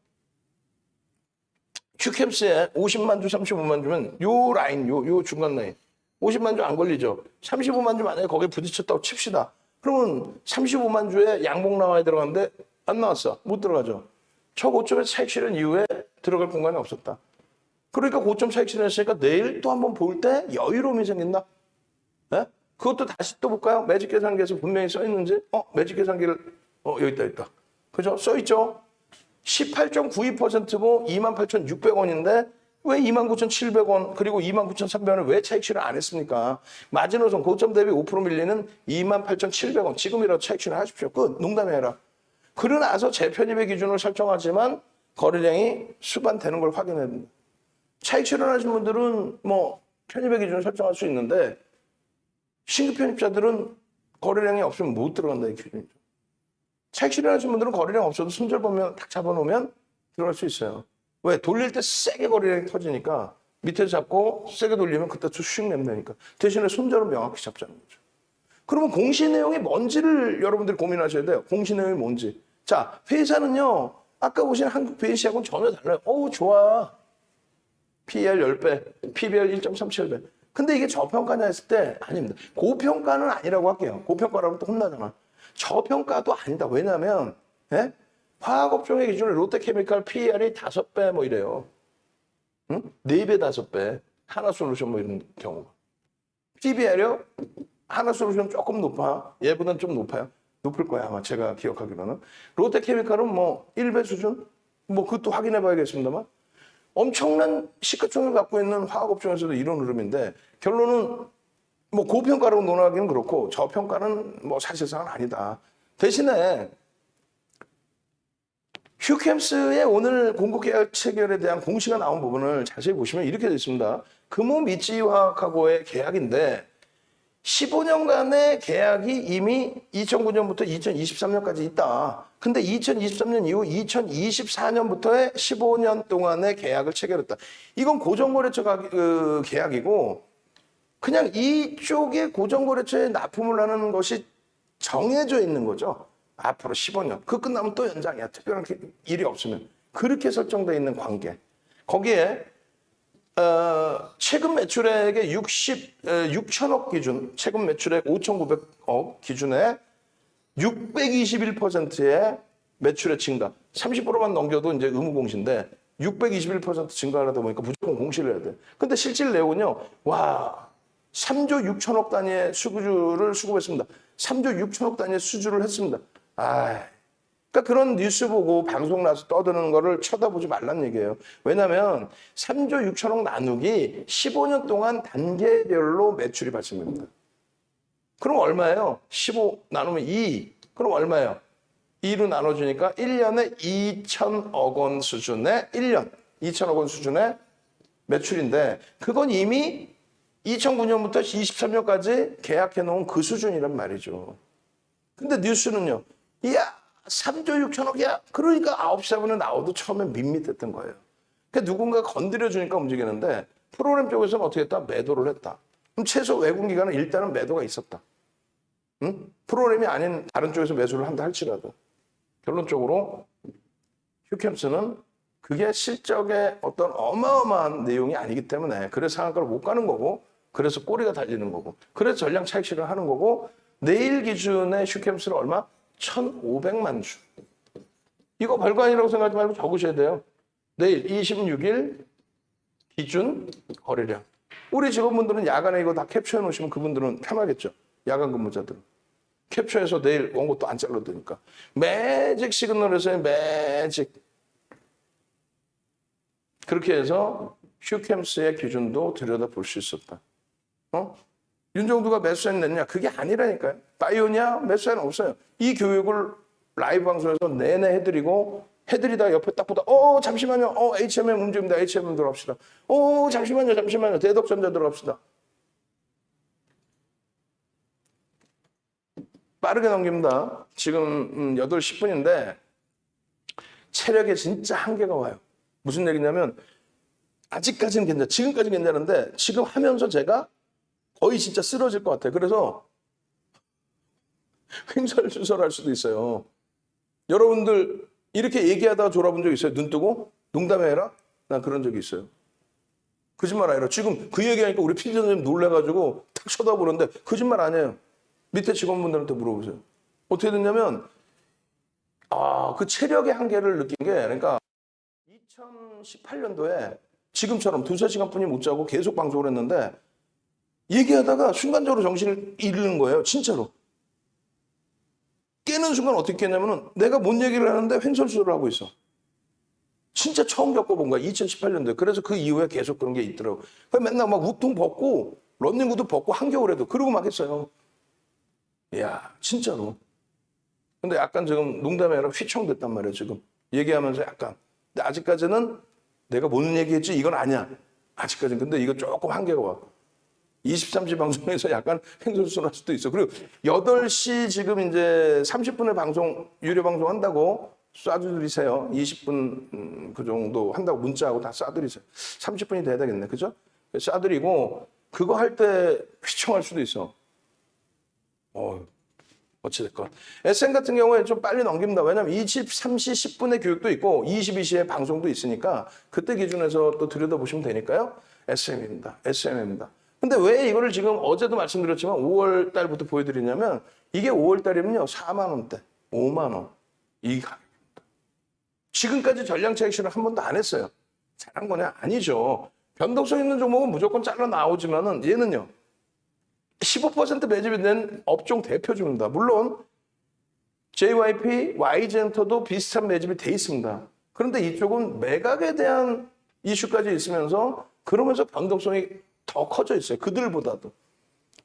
큐캡스에 50만 주, 35만 주면 요 라인, 요 중간 라인. 50만 주 안 걸리죠. 35만 주 만약에 거기에 부딪혔다고 칩시다. 그러면 35만 주에 양봉 나와야 들어갔는데 안 나왔어. 못 들어가죠. 저 고점에서 차익 실현 이후에 들어갈 공간이 없었다. 그러니까 고점 차익 실현했으니까 내일 또 한번 볼 때 여유로움이 생긴다. 네? 그것도 다시 또 볼까요? 매직 계산기에서 분명히 써 있는지? 매직 계산기를 여기 있다. 그죠? 써 있죠? 18.92%고 28,600원인데 왜 29,700원 그리고 29,300원을 왜 차익 실현 안 했습니까? 마지노선 고점 대비 5% 밀리는 28,700원 지금이라도 차익 실현 하십시오. 끝. 농담해라. 그러고 나서 재편입의 기준을 설정하지만 거래량이 수반되는 걸 확인해야 됩니다. 차익 실현하신 분들은 뭐 편입의 기준을 설정할 수 있는데 신규 편입자들은 거래량이 없으면 못 들어간다 이 기준이죠. 차익 실현하신 분들은 거래량 없어도 손절 보면 딱 잡아놓으면 들어갈 수 있어요. 왜? 돌릴 때 세게 거래량이 터지니까 밑에서 잡고 세게 돌리면 그때 수익 내면 되니까. 대신에 손절은 명확히 잡자는 거죠. 그러면 공시 내용이 뭔지를 여러분들이 고민하셔야 돼요. 공시 내용이 뭔지. 자, 회사는요. 아까 보신 한국 BNC하고는 전혀 달라요. 좋아. PER 10배, PBR 1.37배. 근데 이게 저평가냐 했을 때 아닙니다. 고평가는 아니라고 할게요. 고평가라고 또 혼나잖아. 저평가도 아니다. 왜냐면 화학업종의 기준으로 롯데케미칼 PER이 5배 뭐 이래요. 응? 4배, 5배. 하나솔루션 뭐 이런 경우가. PBR이요? 하나솔루션 조금 높아. 얘보다는 좀 높아요. 높을 거야 아마 제가 기억하기로는. 롯데케미칼은 뭐 1배 수준? 뭐 그것도 확인해 봐야겠습니다만. 엄청난 시가총액을 갖고 있는 화학업종에서도 이런 흐름인데 결론은 뭐 고평가라고 논하기는 그렇고 저평가는 뭐 사실상은 아니다. 대신에 휴캠스의 오늘 공급계약 체결에 대한 공시가 나온 부분을 자세히 보시면 이렇게 되어 있습니다. 금호 미찌화학하고의 계약인데 15년간의 계약이 이미 2009년부터 2023년까지 있다. 근데 2023년 이후 2024년부터의 15년 동안의 계약을 체결했다. 이건 고정거래처 계약이고 그냥 이쪽에 고정거래처에 납품을 하는 것이 정해져 있는 거죠. 앞으로 15년. 그 끝나면 또 연장이야. 특별한 일이 없으면. 그렇게 설정되어 있는 관계. 거기에 최근 매출액의 6천억 기준, 최근 매출액 5,900억 기준에 621%의 매출의 증가. 30%만 넘겨도 이제 의무 공시인데 621% 증가하다 보니까 무조건 공시를 해야 돼. 근데 실질 내용은요. 와, 3조 6천억 단위의 수주를 수급했습니다. 3조 6천억 단위의 수주를 했습니다. 그러니까 그런 뉴스 보고 방송 나서 떠드는 거를 쳐다보지 말란 얘기예요. 왜냐하면 3조 6천억 나누기 15년 동안 단계별로 매출이 발생됩니다. 그럼 얼마예요? 15 나누면 2. 그럼 얼마예요? 2로 나눠주니까 1년에 2천억 원 수준의 1년 2천억 원 수준의 매출인데 그건 이미 2009년부터 23년까지 계약해 놓은 그 수준이란 말이죠. 근데 뉴스는요. 이야 3조 6천억이야. 그러니까 9시 4분에 나와도 처음에 밋밋했던 거예요. 그러니까 누군가 건드려주니까 움직이는데 프로그램 쪽에서는 어떻게 했다? 매도를 했다. 그럼 최소 외국 기관은 일단은 매도가 있었다. 응? 프로그램이 아닌 다른 쪽에서 매수를 한다 할지라도. 결론적으로 휴캠스는 그게 실적의 어떤 어마어마한 내용이 아니기 때문에 그래서 상한가를 못 가는 거고 그래서 꼬리가 달리는 거고 그래서 전량 차익실을 하는 거고 내일 기준의 휴캠스는 얼마? 1,500만 주. 이거 별거 아니라고 생각하지 말고 적으셔야 돼요. 내일 26일 기준 거래량. 우리 직원분들은 야간에 이거 다 캡처해 놓으시면 그분들은 편하겠죠. 야간 근무자들은. 캡처해서 내일 원고 또 안 잘라도 되니까. 매직 시그널에서의 매직. 그렇게 해서 휴캠스의 기준도 들여다볼 수 있었다. 윤정두가 매수세는 냈냐? 그게 아니라니까요. 바이오냐? 매수세는 없어요. 이 교육을 라이브 방송에서 내내 해드리다 옆에 딱 보다 잠시만요. HMM 움직입니다. HMM 들어갑시다. 잠시만요. 대덕전자 들어갑시다. 빠르게 넘깁니다. 지금 8시 10분인데 체력에 진짜 한계가 와요. 무슨 얘기냐면 아직까지는 괜찮아. 지금까지는 괜찮은데 지금 하면서 제가 거의 진짜 쓰러질 것 같아요. 그래서 횡설수설할 수도 있어요. 여러분들 이렇게 얘기하다가 졸아본 적 있어요? 눈 뜨고? 농담해라? 난 그런 적이 있어요. 거짓말 아니라 지금 그 얘기하니까 우리 PD 선생님 놀래가지고 탁 쳐다보는데 거짓말 아니에요. 밑에 직원분들한테 물어보세요. 어떻게 됐냐면 그 체력의 한계를 느낀 게 그러니까 2018년도에 지금처럼 2-3시간 뿐이 못 자고 계속 방송을 했는데 얘기하다가 순간적으로 정신을 잃는 거예요. 진짜로. 깨는 순간 어떻게 깼냐면은 내가 뭔 얘기를 하는데 횡설수설을 하고 있어. 진짜 처음 겪어본 거야. 2018년도에. 그래서 그 이후에 계속 그런 게 있더라고. 맨날 막 우통 벗고 런닝구도 벗고 한겨울에도 그러고 막 했어요. 이야 진짜로. 근데 약간 지금 농담이 아니라 휘청됐단 말이에요. 지금 얘기하면서 약간. 근데 아직까지는 내가 뭔 얘기했지 이건 아니야. 아직까지는. 근데 이거 조금 한계가 와. 23시 방송에서 약간 횡설수설할 수도 있어. 그리고 8시 지금 이제 30분의 방송, 유료 방송 한다고 쏴드리세요. 20분 그 정도 한다고 문자하고 다 쏴드리세요. 30분이 돼야 되겠네. 그죠? 쏴드리고 그거 할 때 휘청할 수도 있어. 어찌됐건. SM 같은 경우에 좀 빨리 넘깁니다. 왜냐면 23시 10분의 교육도 있고 22시에 방송도 있으니까 그때 기준에서 또 들여다보시면 되니까요. SM입니다. SM입니다. 근데 왜 이거를 지금 어제도 말씀드렸지만 5월 달부터 보여드리냐면 이게 5월 달이면요 4만 원대, 5만 원 이 가격입니다. 지금까지 전량 차익실을 한 번도 안 했어요. 잘한 거냐? 아니죠. 변동성 있는 종목은 무조건 잘라 나오지만은 얘는요 15% 매집이 된 업종 대표주입니다. 물론 JYP, YG엔터도 비슷한 매집이 돼 있습니다. 그런데 이쪽은 매각에 대한 이슈까지 있으면서 그러면서 변동성이 더 커져 있어요. 그들보다도.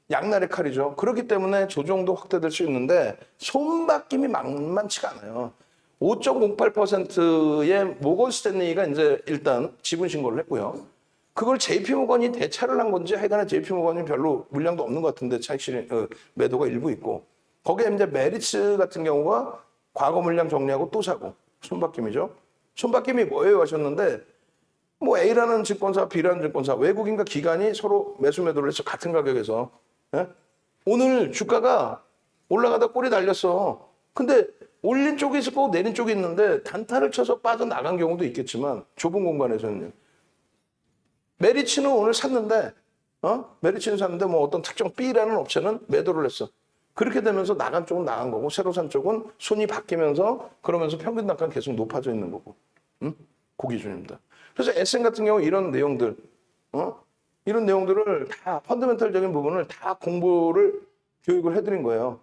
양날의 칼이죠. 그렇기 때문에 조정도 확대될 수 있는데 손바뀜이 만만치가 않아요. 5.08%의 모건 스탠리가 이제 일단 지분 신고를 했고요. 그걸 JP모건이 대차를 한 건지 하여간에 JP모건이 별로 물량도 없는 것 같은데 차익실이 매도가 일부 있고 거기에 이제 메리츠 같은 경우가 과거 물량 정리하고 또 사고 손바뀜이죠. 손바뀜이 뭐예요 하셨는데 뭐 A라는 증권사, B라는 증권사, 외국인과 기관이 서로 매수 매도를 해서 같은 가격에서 예? 오늘 주가가 올라가다 꼬리 달렸어. 근데 올린 쪽이 있을 거고 내린 쪽이 있는데 단타를 쳐서 빠져나간 경우도 있겠지만 좁은 공간에서는요. 메리츠는 오늘 샀는데, 메리츠는 샀는데 뭐 어떤 특정 B라는 업체는 매도를 했어. 그렇게 되면서 나간 쪽은 나간 거고, 새로 산 쪽은 손이 바뀌면서 그러면서 평균 단가는 계속 높아져 있는 거고. 응? 그 기준입니다. 그래서 SM 같은 경우 이런 내용들, 이런 내용들을 다 펀더멘털적인 부분을 다 공부를 교육을 해드린 거예요.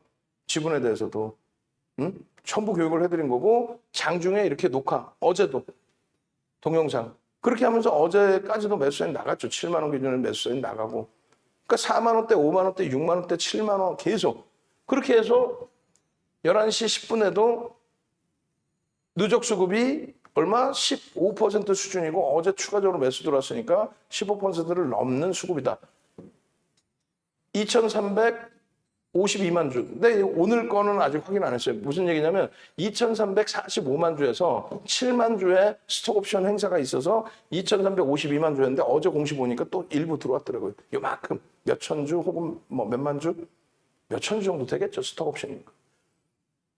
지분에 대해서도. 응? 전부 교육을 해드린 거고 장중에 이렇게 녹화, 어제도 동영상. 그렇게 하면서 어제까지도 매수사인 나갔죠. 7만 원 기준에 매수사인 나가고. 그러니까 4만 원대, 5만 원대, 6만 원대, 7만 원 계속. 그렇게 해서 11시 10분에도 누적 수급이 얼마? 15% 수준이고 어제 추가적으로 매수 들어왔으니까 15%를 넘는 수급이다. 2,352만 주. 근데 오늘 거는 아직 확인 안 했어요. 무슨 얘기냐면 2,345만 주에서 7만 주의 스톡옵션 행사가 있어서 2,352만 주였는데 어제 공시 보니까 또 일부 들어왔더라고요. 요만큼 몇천 주 혹은 뭐 몇만 주? 몇천 주 정도 되겠죠. 스톡옵션이니까.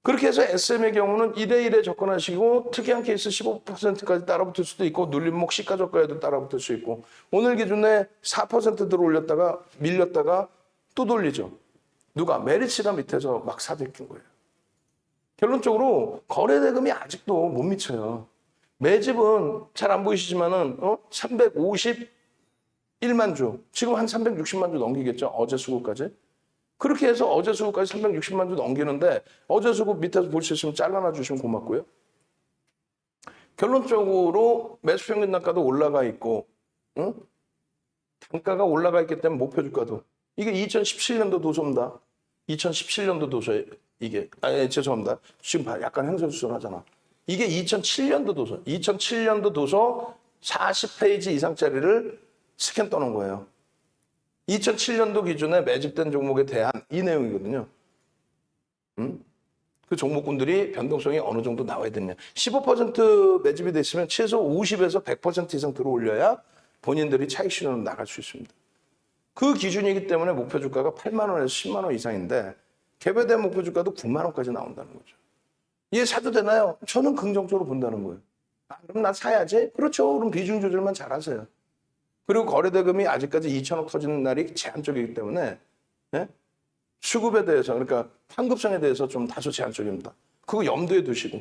그렇게 해서 SM의 경우는 1대1에 접근하시고 특이한 케이스 15%까지 따라붙을 수도 있고 눌림목 시가저가에도 따라붙을 수 있고 오늘 기준에 4% 들어올렸다가 밀렸다가 또 돌리죠. 누가? 메리츠가 밑에서 막 사들킨 거예요. 결론적으로 거래대금이 아직도 못 미쳐요. 매집은 잘 안 보이시지만은 351만 주, 지금 한 360만 주 넘기겠죠. 어제 수급까지. 그렇게 해서 어제 수급까지 360만 주 넘기는데 어제 수급 밑에서 볼 수 있으면 잘라놔 주시면 고맙고요. 결론적으로 매수 평균 단가도 올라가 있고 단가가 올라가 있기 때문에 목표 주가도 이게 2017년도 도소입니다. 2017년도 도소에 이게 죄송합니다. 지금 약간 행설수설하잖아. 이게 2007년도 도소. 2007년도 도소 40페이지 이상짜리를 스캔 떠놓은 거예요. 2007년도 기준에 매집된 종목에 대한 이 내용이거든요. 그 종목군들이 변동성이 어느 정도 나와야 되느냐. 15% 매집이 됐으면 최소 50에서 100% 이상 들어올려야 본인들이 차익 실현으로 나갈 수 있습니다. 그 기준이기 때문에 목표 주가가 8만 원에서 10만 원 이상인데 개별된 목표 주가도 9만 원까지 나온다는 거죠. 이게 사도 되나요? 저는 긍정적으로 본다는 거예요. 그럼 나 사야지? 그렇죠. 그럼 비중 조절만 잘하세요. 그리고 거래대금이 아직까지 2천억 터지는 날이 제한적이기 때문에 수급에 대해서 그러니까 환급성에 대해서 좀 다소 제한적입니다. 그거 염두에 두시고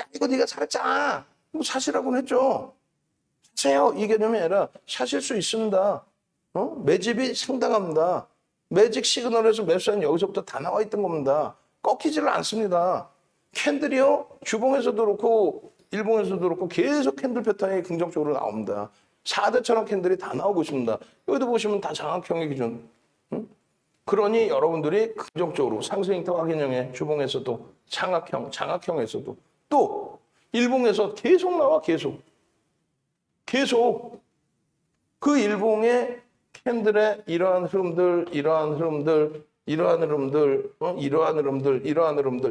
야 이거 네가 살았잖아. 뭐 사시라고는 했죠. 사세요. 이 개념이 아니라 사실 수 있습니다. 매집이 상당합니다. 매직 시그널에서 매수한 여기서부터 다 나와 있던 겁니다. 꺾이지를 않습니다. 캔들이요. 주봉에서도 그렇고 일봉에서도 그렇고 계속 캔들 패턴이 긍정적으로 나옵니다. 4대처럼 캔들이 다 나오고 있습니다. 여기도 보시면 다 장악형의 기준. 그러니 여러분들이 긍정적으로 상승인터 확인형의 주봉에서도 장악형에서도 또 일봉에서 계속 나와 계속 그 일봉의 캔들의 이러한 흐름들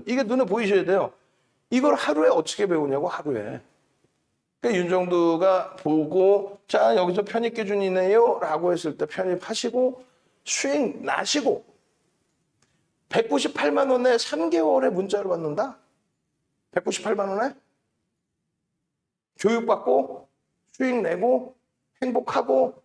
이게 눈에 보이셔야 돼요. 이걸 하루에 어떻게 배우냐고 하루에. 그러니까 윤정두가 보고 자 여기서 편입 기준이네요 라고 했을 때 편입하시고 수익 나시고 198만 원에 3개월에 문자를 받는다? 198만 원에? 교육받고 수익 내고 행복하고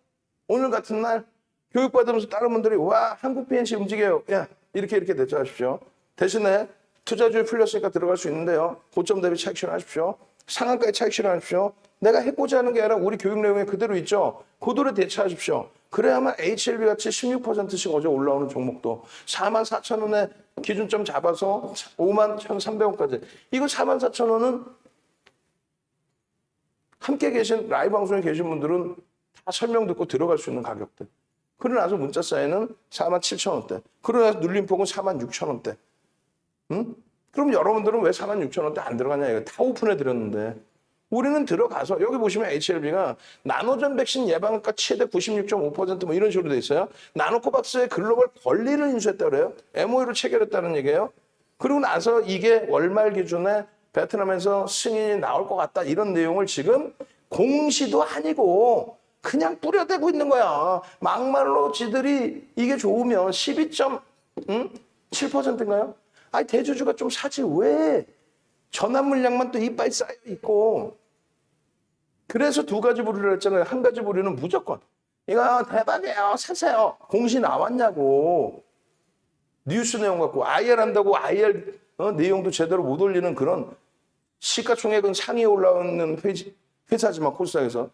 오늘 같은 날 교육받으면서 다른 분들이 와 한국 PNC 움직여요. 야 이렇게 대처하십시오. 대신에 투자주에 풀렸으니까 들어갈 수 있는데요. 고점 대비 차익 실현하십시오. 상한가에 차익 실현하십시오. 내가 해고자 하는 게 아니라 우리 교육 내용에 그대로 있죠. 그대로 대처하십시오. 그래야만 HLB 같이 16%씩 어제 올라오는 종목도 44,000원에 기준점 잡아서 51,300원까지. 이거 44,000원은 함께 계신 라이브 방송에 계신 분들은 다 설명 듣고 들어갈 수 있는 가격대. 그러고 나서 문자 사이는 47,000원대. 그러고 나서 눌림폭은 46,000원대. 그럼 여러분들은 왜 46,000원대 안 들어가냐 이거 다 오픈해 드렸는데 우리는 들어가서 여기 보시면 HLB가 나노전 백신 예방효과 최대 96.5% 뭐 이런 식으로 돼 있어요. 나노코박스의 글로벌 권리를 인수했다고 그래요. MOU를 체결했다는 얘기예요. 그리고 나서 이게 월말 기준에 베트남에서 승인이 나올 것 같다 이런 내용을 지금 공시도 아니고 그냥 뿌려대고 있는 거야. 막말로 지들이 이게 좋으면 12.7%인가요? 아니 대주주가 좀 사지 왜? 전환 물량만 또 이빨 쌓여 있고 그래서 두 가지 부류를 했잖아요. 한 가지 부류는 무조건 이거 대박이에요, 사세요. 공시 나왔냐고. 뉴스 내용 갖고 IR 한다고 IR 내용도 제대로 못 올리는 그런 시가총액은 상위에 올라오는 회사지만 코스닥에서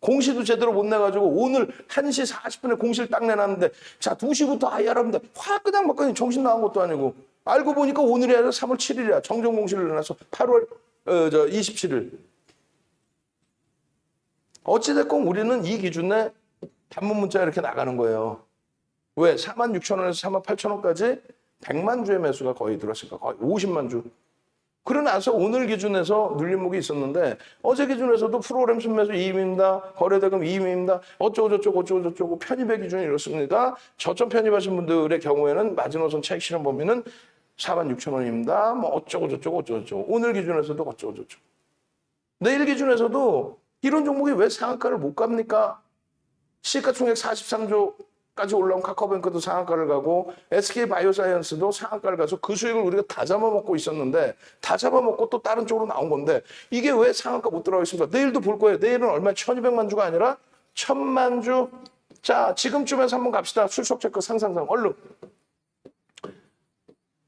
공시도 제대로 못 내가지고 오늘 1시 40분에 공시를 딱 내놨는데 자 2시부터 IR 하면 확 그냥 막 그냥 정신 나간 것도 아니고 알고 보니까 오늘이 아니라 3월 7일이야. 정정 공시를 내놔서 8월 27일. 어찌됐건 우리는 이 기준에 단문 문자가 이렇게 나가는 거예요. 왜? 46,000원에서 48,000원까지 100만 주의 매수가 거의 들었으니까 거의 50만 주. 그러고 나서 오늘 기준에서 눌림목이 있었는데 어제 기준에서도 프로그램 순매수 2임입니다. 거래대금 2임입니다. 어쩌고저쩌고 편입의 기준이 이렇습니다. 저점 편입하신 분들의 경우에는 마지노선 차익 실현 범위는 46,000원입니다. 뭐 어쩌고저쩌고. 오늘 기준에서도 어쩌고저쩌고. 내일 기준에서도 이런 종목이 왜 상한가를 못 갑니까? 시가총액 43조까지 올라온 카카오뱅크도 상한가를 가고 SK바이오사이언스도 상한가를 가서 그 수익을 우리가 다 잡아먹고 있었는데 다 잡아먹고 또 다른 쪽으로 나온 건데 이게 왜 상한가 못 들어가 있습니까? 내일도 볼 거예요. 내일은 얼마? 1200만 주가 아니라 1000만 주. 자, 지금쯤에서 한번 갑시다. 출석 체크 상상상 얼른.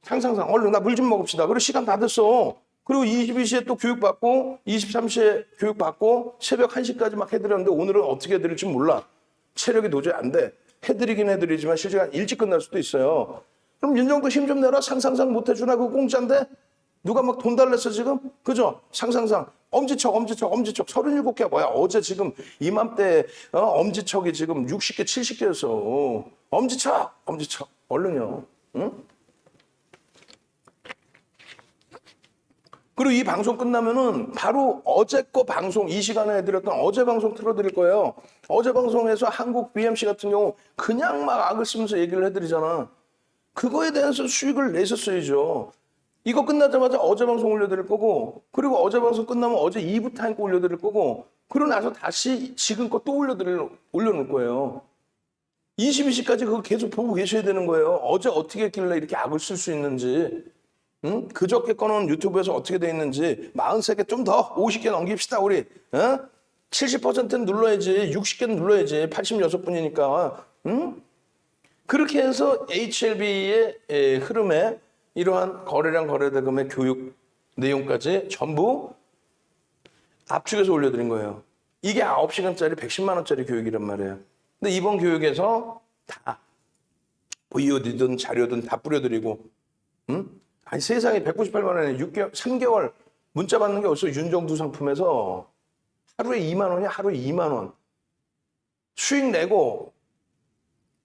상상상 얼른 나 물 좀 먹읍시다. 그리고 시간 다 됐어. 그리고 22시에 또 교육받고 23시에 교육받고 새벽 1시까지 막 해드렸는데 오늘은 어떻게 해드릴지 몰라. 체력이 도저히 안 돼. 해드리긴 해드리지만 실시간 일찍 끝날 수도 있어요. 그럼 윤정도 힘 좀 내라. 상상상 못 해주나? 그거 공짜인데? 누가 막 돈 달랬어 지금? 그죠? 상상상. 엄지척. 37개 뭐야? 어제 지금 이맘때 엄지척이 지금 60개, 70개였어. 엄지척. 얼른요. 응? 그리고 이 방송 끝나면은 바로 어제 거 방송, 이 시간에 해드렸던 어제 방송 틀어드릴 거예요. 어제 방송에서 한국 BMC 같은 경우 그냥 막 악을 쓰면서 얘기를 해드리잖아. 그거에 대해서 수익을 내셨어야죠. 이거 끝나자마자 어제 방송 올려드릴 거고, 그리고 어제 방송 끝나면 어제 2부 타임 거 올려드릴 거고, 그러고 나서 다시 지금 거 또 올려놓을 거예요. 22시까지 그거 계속 보고 계셔야 되는 거예요. 어제 어떻게 했길래 이렇게 악을 쓸 수 있는지. 응? 그저께 거는 유튜브에서 어떻게 돼 있는지 43개 좀 더 50개 넘깁시다 우리. 70%는 눌러야지. 60개는 눌러야지. 86분이니까. 응? 그렇게 해서 HLB의 흐름에 이러한 거래량 거래대금의 교육 내용까지 전부 압축해서 올려드린 거예요. 이게 9시간짜리 110만 원짜리 교육이란 말이에요. 근데 이번 교육에서 다 VOD든 자료든 다 뿌려드리고 응? 아니 세상에 198만 원에 3개월 문자 받는 게 어디서 윤정두 상품에서 하루에 2만 원이야. 하루에 2만 원. 수익 내고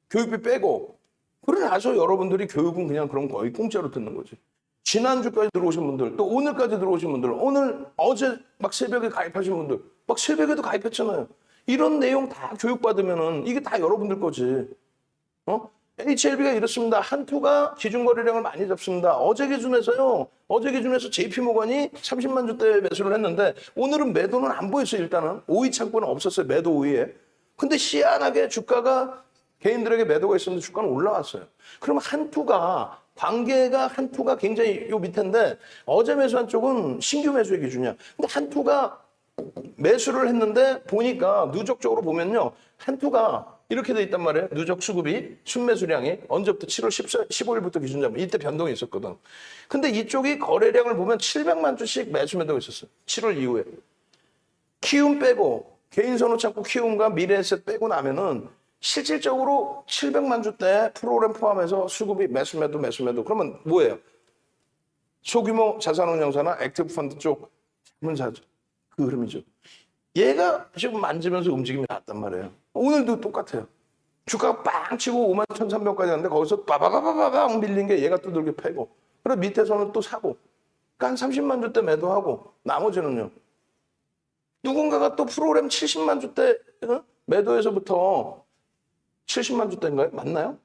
교육비 빼고 그러고 나서 여러분들이 교육은 그냥 그럼 거의 공짜로 듣는 거지. 지난주까지 들어오신 분들 또 오늘까지 들어오신 분들 어제 막 새벽에 가입하신 분들 막 새벽에도 가입했잖아요. 이런 내용 다 교육받으면은 이게 다 여러분들 거지. HLB가 이렇습니다. 한투가 기준거래량을 많이 잡습니다. 어제 기준에서 JP모건이 30만 주대 매수를 했는데 오늘은 매도는 안 보였어요. 일단은 5위 창구는 없었어요. 매도 5위에. 근데 희한하게 주가가 개인들에게 매도가 있었는데 주가는 올라왔어요. 그러면 한투가 굉장히 요 밑인데 어제 매수한 쪽은 신규 매수의 기준이야. 근데 한투가 매수를 했는데 보니까 누적적으로 보면요. 한투가 이렇게 돼 있단 말이에요. 누적 수급이 순매수량이 언제부터 7월 15일부터 기준 잡으면 이때 변동이 있었거든. 근데 이쪽이 거래량을 보면 700만 주씩 매수 매도가 있었어요. 7월 이후에. 키움 빼고 개인 선호 창구 키움과 미래에셋 빼고 나면은 실질적으로 700만 주대 프로그램 포함해서 수급이 매수 매도 그러면 뭐예요? 소규모 자산운용사나 액티브 펀드 쪽 자문사죠. 그 흐름이죠. 얘가 지금 만지면서 움직임이 났단 말이에요. 오늘도 똑같아요. 주가가 빵 치고 51,300까지 갔는데 거기서 빠바바바바방 밀린 게 얘가 두들겨 패고 그리고 밑에서는 또 사고 그러니까 한 30만 주대 매도하고 나머지는요. 누군가가 또 프로그램 70만 주대 매도에서부터 70만 주대인가요? 맞나요?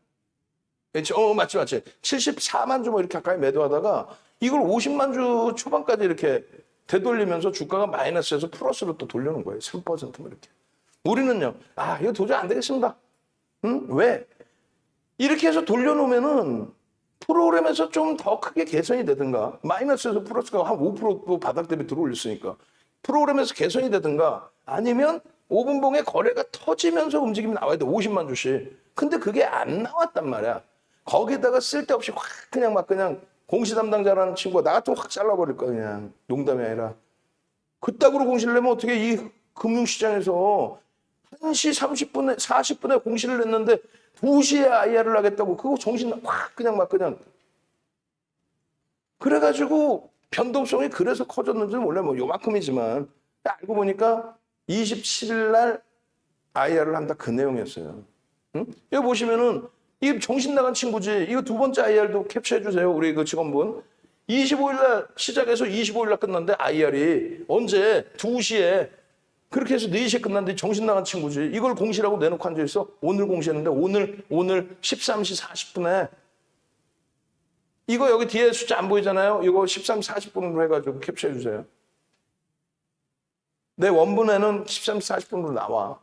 맞지. 74만 주 뭐 이렇게 가까이 매도하다가 이걸 50만 주 초반까지 이렇게 되돌리면서 주가가 마이너스에서 플러스로 또 돌려놓은 거예요. 3%뭐 이렇게. 우리는요. 이거 도저히 안 되겠습니다. 왜? 이렇게 해서 돌려놓으면은 프로그램에서 좀 더 크게 개선이 되든가 마이너스에서 플러스가 한 5% 바닥 대비 들어올렸으니까 프로그램에서 개선이 되든가 아니면 5분봉에 거래가 터지면서 움직임이 나와야 돼. 50만 주씩. 근데 그게 안 나왔단 말이야. 거기다가 쓸데없이 확 그냥 막 그냥 공시 담당자라는 친구가 나 같으면 확 잘라버릴 거야. 그냥 농담이 아니라. 그따구로 공시를 내면 어떻게 이 금융시장에서 1시 30분에 40분에 공시를 냈는데 2시에 IR을 하겠다고 그거 정신 확 그냥 막 그냥 그래가지고 변동성이 그래서 커졌는지 원래 뭐 요만큼이지만 알고 보니까 27일 날 IR을 한다 그 내용이었어요. 응? 여기 보시면은 이 정신 나간 친구지. 이거 두 번째 IR도 캡처해 주세요. 우리 그 직원분. 25일 날 시작해서 25일 날 끝났는데 IR이 언제 2시에 그렇게 해서 4시에 끝났는데 정신 나간 친구지. 이걸 공시라고 내놓고 앉아 있어. 오늘 공시했는데 오늘 13시 40분에 이거 여기 뒤에 숫자 안 보이잖아요. 이거 13시 40분으로 해가지고 캡처해 주세요. 내 원본에는 13시 40분으로 나와.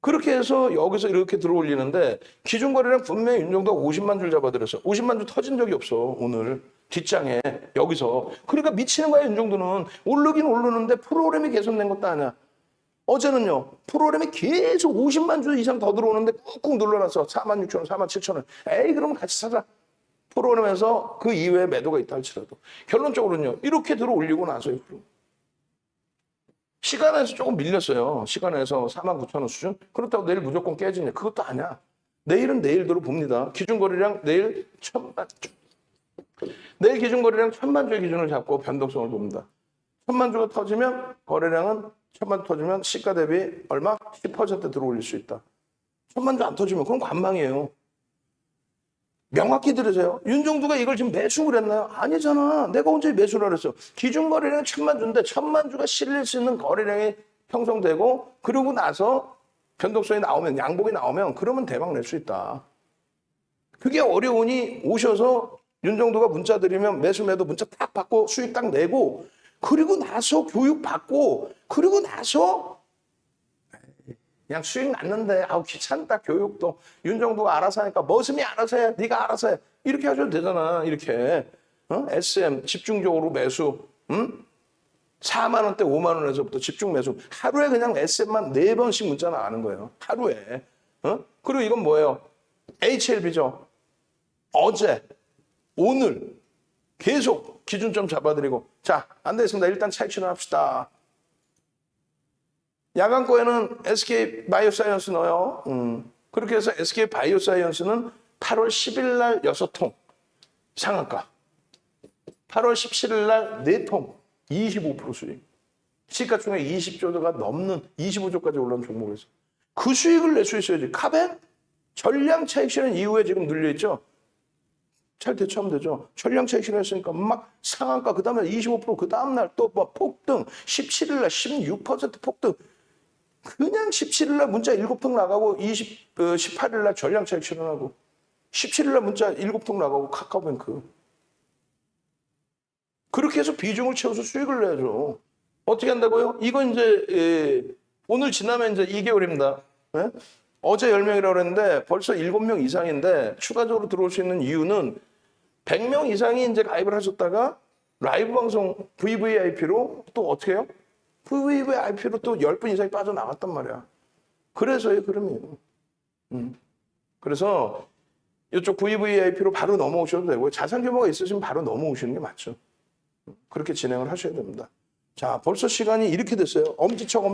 그렇게 해서 여기서 이렇게 들어올리는데 기준거래량 분명히 윤정도가 50만 줄 잡아들였어. 50만 줄 터진 적이 없어. 오늘 뒷장에 여기서. 그러니까 미치는 거야 윤정도는. 오르긴 오르는데 프로그램이 계속 낸 것도 아니야. 어제는요. 프로그램이 계속 50만 주 이상 더 들어오는데 꾹꾹 눌러놨어. 4만 6천 원, 4만 7천 원. 에이 그러면 같이 사자. 프로그램에서 그 이외에 매도가 있다 할지라도. 결론적으로는요. 이렇게 들어올리고 나서 시간에서 조금 밀렸어요. 시간에서 4만 9천 원 수준. 그렇다고 내일 무조건 깨지냐. 그것도 아니야. 내일은 내일대로 봅니다. 기준거래량 내일 1,000만 주. 내일 기준거래량 1,000만 주의 기준을 잡고 변동성을 봅니다. 1,000만 주가 터지면 거래량은 1,000만 주 터지면 시가 대비 얼마? 10% 들어올릴 수 있다. 1,000만 주 안 터지면 그럼 관망이에요. 명확히 들으세요. 윤정도가 이걸 지금 매수를 했나요? 아니잖아. 내가 언제 매수를 했어. 기준 거래량이 1,000만 주인데 1,000만 주가 실릴 수 있는 거래량이 형성되고 그러고 나서 변동성이 나오면 양봉이 나오면 그러면 대박 낼 수 있다. 그게 어려우니 오셔서 윤정도가 문자 드리면 매수 매도 문자 딱 받고 수익 딱 내고 그리고 나서 교육 받고 그리고 나서 그냥 수익 났는데 아우 귀찮다 교육도 윤정도가 알아서 하니까 머슴이 알아서 해 네가 알아서 해 이렇게 하셔도 되잖아. 이렇게 SM 집중적으로 매수 4만 원대 5만 원에서부터 집중 매수 하루에 그냥 SM만 4번씩 문자 나가는 거예요. 하루에. 그리고 이건 뭐예요? HLB죠. 어제 오늘 계속 기준점 잡아드리고 자 안 되겠습니다. 일단 차익 실현합시다. 야간 거에는 SK 바이오사이언스 넣어요. 그렇게 해서 SK 바이오사이언스는 8월 10일 날 6통 상한가. 8월 17일 날 4통 25% 수익. 시가총액 20조가 넘는 25조까지 올라온 종목에서. 그 수익을 낼 수 있어야지. 카벤 전량 차익 실현 이후에 지금 눌려있죠. 잘 대처하면 되죠. 전량 차익 실현했으니까 막 상한가 그 다음에 25% 그 다음날 또 막 폭등 17일 날 16% 폭등. 그냥 17일 날 문자 7통 나가고 18일 날 전량 차익 실현하고 17일 날 문자 7통 나가고 카카오뱅크. 그렇게 해서 비중을 채워서 수익을 내야죠. 어떻게 한다고요? 이건 이제 오늘 지나면 이제 2개월입니다. 네? 어제 10명이라고 그랬는데 벌써 7명 이상인데 추가적으로 들어올 수 있는 이유는 100명 이상이 이제 가입을 하셨다가 라이브 방송 VVIP로 또 어떻게 해요? VVIP로 또 10분 이상이 빠져나갔단 말이야. 그래서의 흐름이에요. 그래서 이쪽 VVIP로 바로 넘어오셔도 되고요. 자산 규모가 있으시면 바로 넘어오시는 게 맞죠. 그렇게 진행을 하셔야 됩니다. 자, 벌써 시간이 이렇게 됐어요. 엄지척.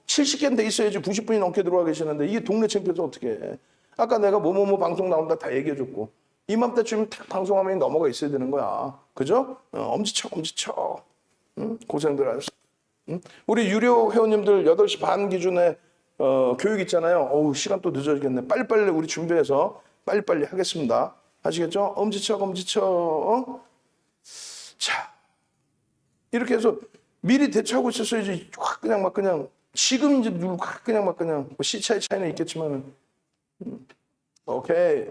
70개는 돼 있어야지 90분이 넘게 들어와 계시는데 이게 동네 창피해서 어떻게 해. 아까 내가 뭐뭐뭐 방송 나온다 다 얘기해줬고 이맘때쯤 탁 방송화면이 넘어가 있어야 되는 거야. 그죠? 엄지척. 고생들 하셨어. 우리 유료 회원님들 8시 반 기준에 교육 있잖아요. 어우, 시간 또 늦어지겠네. 빨리빨리 우리 준비해서 빨리빨리 하겠습니다. 아시겠죠? 엄지척. 자, 이렇게 해서 미리 대처하고 있었어야지. 확 그냥 막 그냥 지금 이제 누르고 확 그냥 막 그냥 뭐 시 차이 차이는 있겠지만은 오케이.